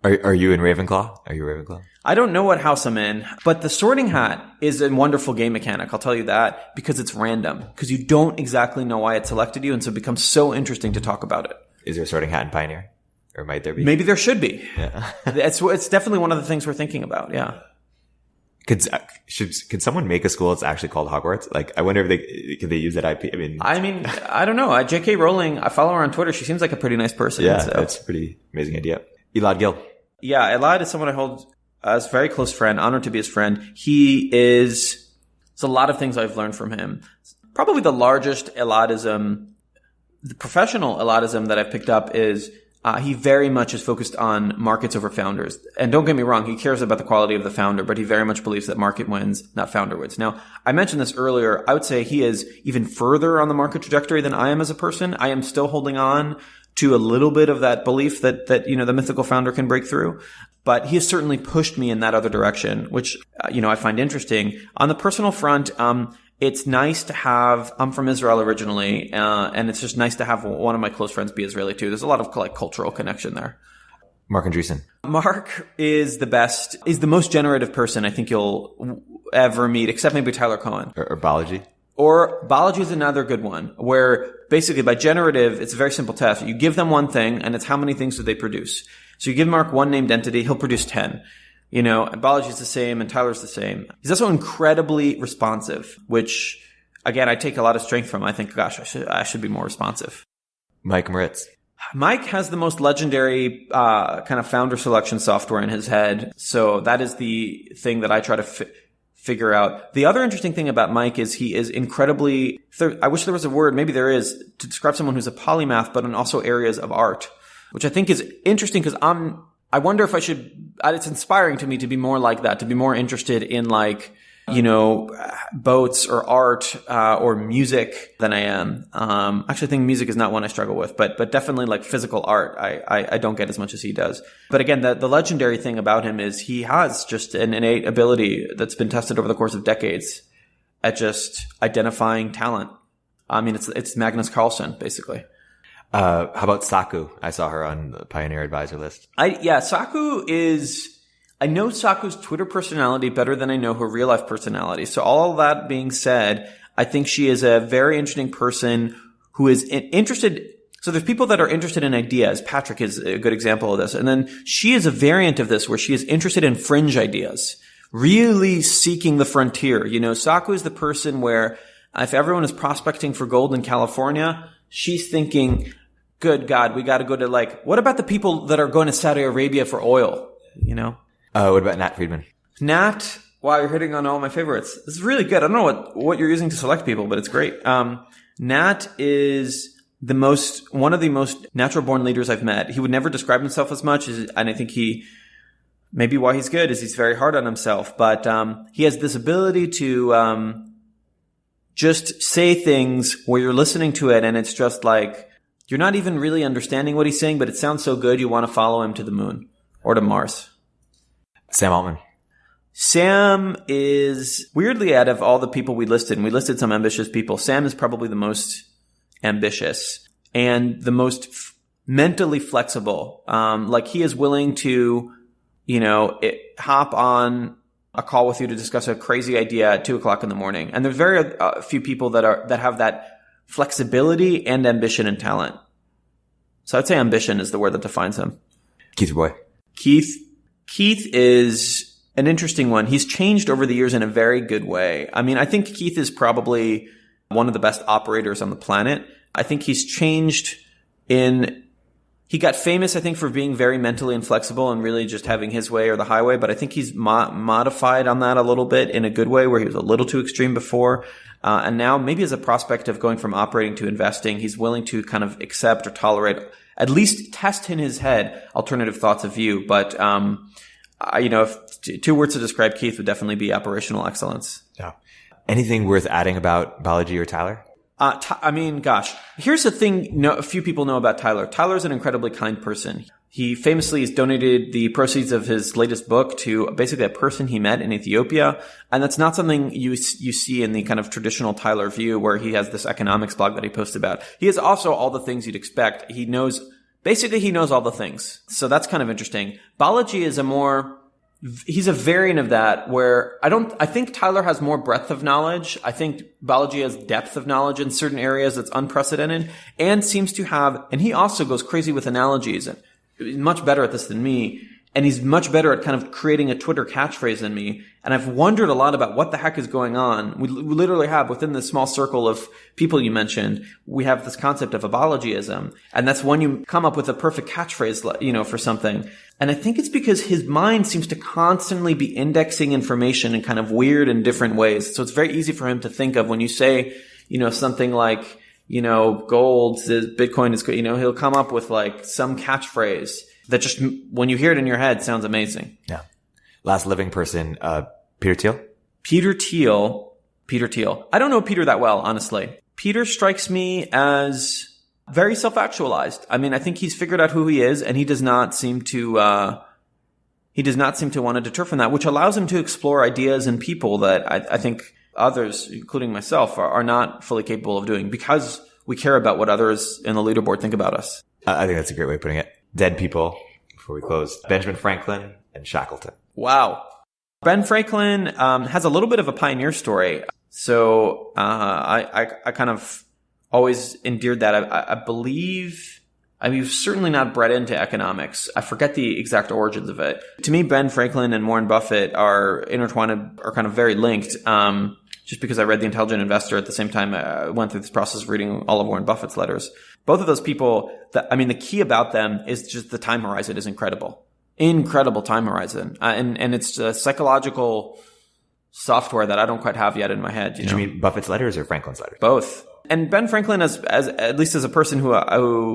Are you in Ravenclaw? Are you Ravenclaw? I don't know what house I'm in, but the Sorting Hat is a wonderful game mechanic. I'll tell you that because it's random, because you don't exactly know why it selected you. And so it becomes so interesting to talk about it. Is there a Sorting Hat in Pioneer? Or might there be? Maybe there should be. Yeah. It's definitely one of the things we're thinking about. Yeah. Could someone make a school that's actually called Hogwarts? Like, I wonder if could they use that IP? I mean, I don't know. J.K. Rowling, I follow her on Twitter. She seems like a pretty nice person. Yeah, so. That's a pretty amazing idea. Elad Gil. Yeah, Elad is someone I hold as a very close friend, honored to be his friend. There's a lot of things I've learned from him. Probably the largest Eladism, the professional Eladism that I've picked up is he very much is focused on markets over founders. And don't get me wrong, he cares about the quality of the founder, but he very much believes that market wins, not founder wins. Now, I mentioned this earlier. I would say he is even further on the market trajectory than I am as a person. I am still holding on to a little bit of that belief that the mythical founder can break through. But he has certainly pushed me in that other direction, which, I find interesting. On the personal front, it's nice to have, I'm from Israel originally, and it's just nice to have one of my close friends be Israeli too. There's a lot of cultural connection there. Mark Andreessen. Mark is the best, is the most generative person I think you'll ever meet, except maybe Tyler Cohen. Or Balaji. Or Balaji is another good one, where basically by generative, it's a very simple test. You give them one thing, and it's how many things do they produce. So you give Mark one named entity, he'll produce 10. And Balaji's the same and Tyler's the same. He's also incredibly responsive, which again, I take a lot of strength from. I think, gosh, I should be more responsive. Mike Moritz. Mike has the most legendary kind of founder selection software in his head. So that is the thing that I try to figure out. The other interesting thing about Mike is he is incredibly, I wish there was a word, maybe there is, to describe someone who's a polymath, but in also areas of art, which I think is interesting because I wonder if it's inspiring to me to be more like that, to be more interested in boats or art, or music than I am. Actually I think music is not one I struggle with, but definitely like physical art. I don't get as much as he does. But again, the legendary thing about him is he has just an innate ability that's been tested over the course of decades at just identifying talent. I mean, it's Magnus Carlsen, basically. How about Saku? I saw her on the Pioneer Advisor list. Saku is, I know Saku's Twitter personality better than I know her real life personality. So all that being said, I think she is a very interesting person who is interested. So there's people that are interested in ideas. Patrick is a good example of this. And then she is a variant of this where she is interested in fringe ideas, really seeking the frontier. Saku is the person where if everyone is prospecting for gold in California, she's thinking, good God, we got to go to what about the people that are going to Saudi Arabia for oil? What about Nat Friedman? Nat, wow, you're hitting on all my favorites. This is really good. I don't know what you're using to select people, but it's great. Nat is one of the most natural born leaders I've met. He would never describe himself as much, and I think maybe why he's good is he's very hard on himself, but he has this ability to just say things where you're listening to it and it's just like you're not even really understanding what he's saying, but it sounds so good you want to follow him to the moon or to Mars. Sam Altman. Sam is weirdly, out of all the people we listed, and we listed some ambitious people, Sam is probably the most ambitious and the most mentally flexible. He is willing to, hop on a call with you to discuss a crazy idea at 2:00 in the morning. And there's very few people that have that flexibility and ambition and talent. So I'd say ambition is the word that defines him. Keith Roy. Keith is an interesting one. He's changed over the years in a very good way. I mean, I think Keith is probably one of the best operators on the planet. I think he's changed he got famous, I think, for being very mentally inflexible and really just having his way or the highway. But I think he's modified on that a little bit in a good way where he was a little too extreme before. And now maybe as a prospect of going from operating to investing, he's willing to kind of accept or tolerate, at least test in his head, alternative thoughts of view. But, if two words to describe Keith would definitely be operational excellence. Yeah. Anything worth adding about Balaji or Tyler? Here's the thing a few people know about Tyler. Tyler's an incredibly kind person. He famously has donated the proceeds of his latest book to basically a person he met in Ethiopia. And that's not something you see in the kind of traditional Tyler view where he has this economics blog that he posts about. He has also all the things you'd expect. He knows all the things. So that's kind of interesting. Balaji is he's a variant of that where I think Tyler has more breadth of knowledge. I think Balaji has depth of knowledge in certain areas that's unprecedented and seems to and he also goes crazy with analogies and he's much better at this than me. And he's much better at kind of creating a Twitter catchphrase than me. And I've wondered a lot about what the heck is going on. We literally have within this small circle of people you mentioned, we have this concept of abologyism. And that's when you come up with a perfect catchphrase, for something. And I think it's because his mind seems to constantly be indexing information in kind of weird and different ways. So it's very easy for him to think of when you say, something like, gold, Bitcoin is, he'll come up with some catchphrase that just, when you hear it in your head, sounds amazing. Yeah. Last living person, Peter Thiel? Peter Thiel. I don't know Peter that well, honestly. Peter strikes me as very self-actualized. I mean, I think he's figured out who he is, and he does not seem to want to deter from that, which allows him to explore ideas and people that I think others, including myself, are not fully capable of doing because we care about what others in the leaderboard think about us. I think that's a great way of putting it. Dead people, before we close, Benjamin Franklin and Shackleton. Wow. Ben Franklin has a little bit of a pioneer story. So I kind of always endeared that. I believe, he was certainly not bred into economics. I forget the exact origins of it. To me, Ben Franklin and Warren Buffett are intertwined, are kind of very linked. Just because I read The Intelligent Investor at the same time I went through this process of reading all of Warren Buffett's letters. Both of those people, the key about them is just the time horizon is incredible. Incredible time horizon. And it's a psychological software that I don't quite have yet in my head. Did you mean Buffett's letters or Franklin's letters? Both. And Ben Franklin as at least as a person who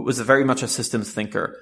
was very much a systems thinker,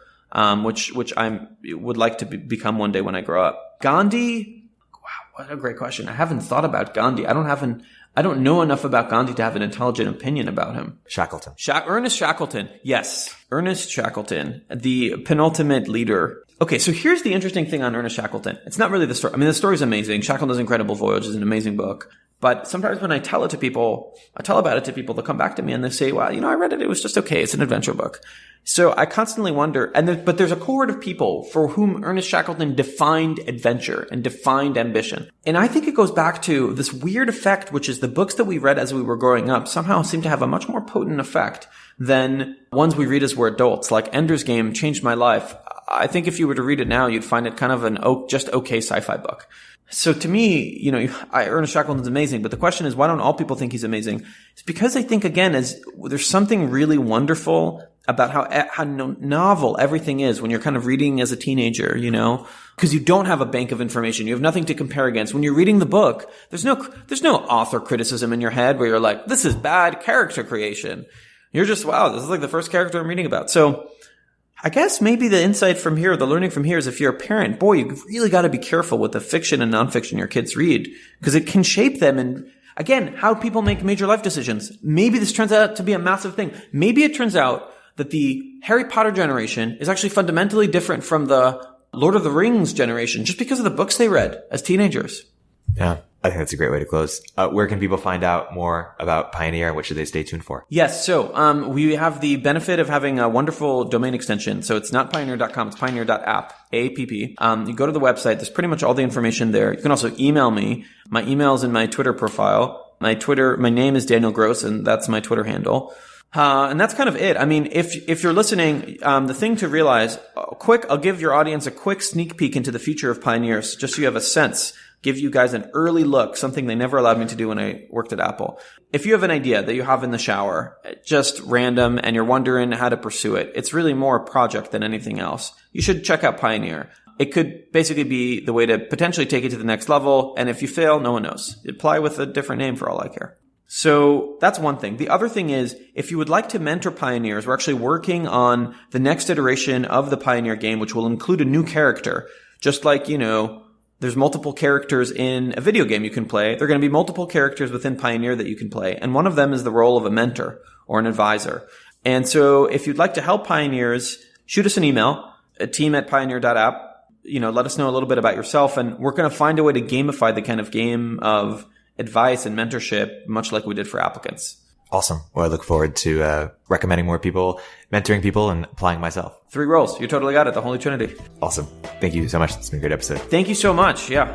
which I would like to become one day when I grow up. Gandhi, wow, what a great question. I haven't thought about Gandhi. I don't know enough about Gandhi to have an intelligent opinion about him. Shackleton. Ernest Shackleton. Yes. Ernest Shackleton, the penultimate leader. Okay, so here's the interesting thing on Ernest Shackleton. It's not really the story. I mean, the story's amazing. Shackleton's Incredible Voyage is an amazing book. But sometimes when I tell about it to people, they'll come back to me and they say, well, I read it. It was just okay. It's an adventure book. So I constantly wonder, but there's a cohort of people for whom Ernest Shackleton defined adventure and defined ambition. And I think it goes back to this weird effect, which is the books that we read as we were growing up somehow seem to have a much more potent effect than ones we read as we're adults. Like Ender's Game changed my life. I think if you were to read it now, you'd find it kind of an just okay sci-fi book. So to me, Ernest Shackleton's amazing, but the question is, why don't all people think he's amazing? It's because I think, again, there's something really wonderful about how novel everything is when you're kind of reading as a teenager, because you don't have a bank of information. You have nothing to compare against. When you're reading the book, there's no author criticism in your head where you're like, this is bad character creation. You're just, wow, this is like the first character I'm reading about. So I guess maybe the insight from here, the learning from here is if you're a parent, boy, you've really got to be careful with the fiction and nonfiction your kids read because it can shape them. And again, how people make major life decisions. Maybe this turns out to be a massive thing. Maybe it turns out that the Harry Potter generation is actually fundamentally different from the Lord of the Rings generation just because of the books they read as teenagers. Yeah. I think that's a great way to close. Where can people find out more about Pioneer? What should they stay tuned for? Yes. So, we have the benefit of having a wonderful domain extension. So it's not pioneer.com. It's pioneer.app, A-P-P. You go to the website. There's pretty much all the information there. You can also email me. My email is in my Twitter profile. My name is Daniel Gross, and that's my Twitter handle. And that's kind of it. I mean, if you're listening, the thing to realize, I'll give your audience a quick sneak peek into the future of Pioneers, just so you have a sense. Give you guys an early look, something they never allowed me to do when I worked at Apple. If you have an idea that you have in the shower, just random, and you're wondering how to pursue it, it's really more a project than anything else. You should check out Pioneer. It could basically be the way to potentially take it to the next level, and if you fail, no one knows. Apply with a different name for all I care. So that's one thing. The other thing is, if you would like to mentor pioneers, we're actually working on the next iteration of the Pioneer game, which will include a new character, just like, there's multiple characters in a video game you can play. There are going to be multiple characters within Pioneer that you can play. And one of them is the role of a mentor or an advisor. And so if you'd like to help pioneers, shoot us an email at team@pioneer.app. Let us know a little bit about yourself. And we're going to find a way to gamify the kind of game of advice and mentorship, much like we did for applicants. Awesome. Well, I look forward to recommending more people, mentoring people, and applying myself. 3 roles. You totally got it. The Holy Trinity. Awesome. Thank you so much. It's been a great episode. Thank you so much. Yeah.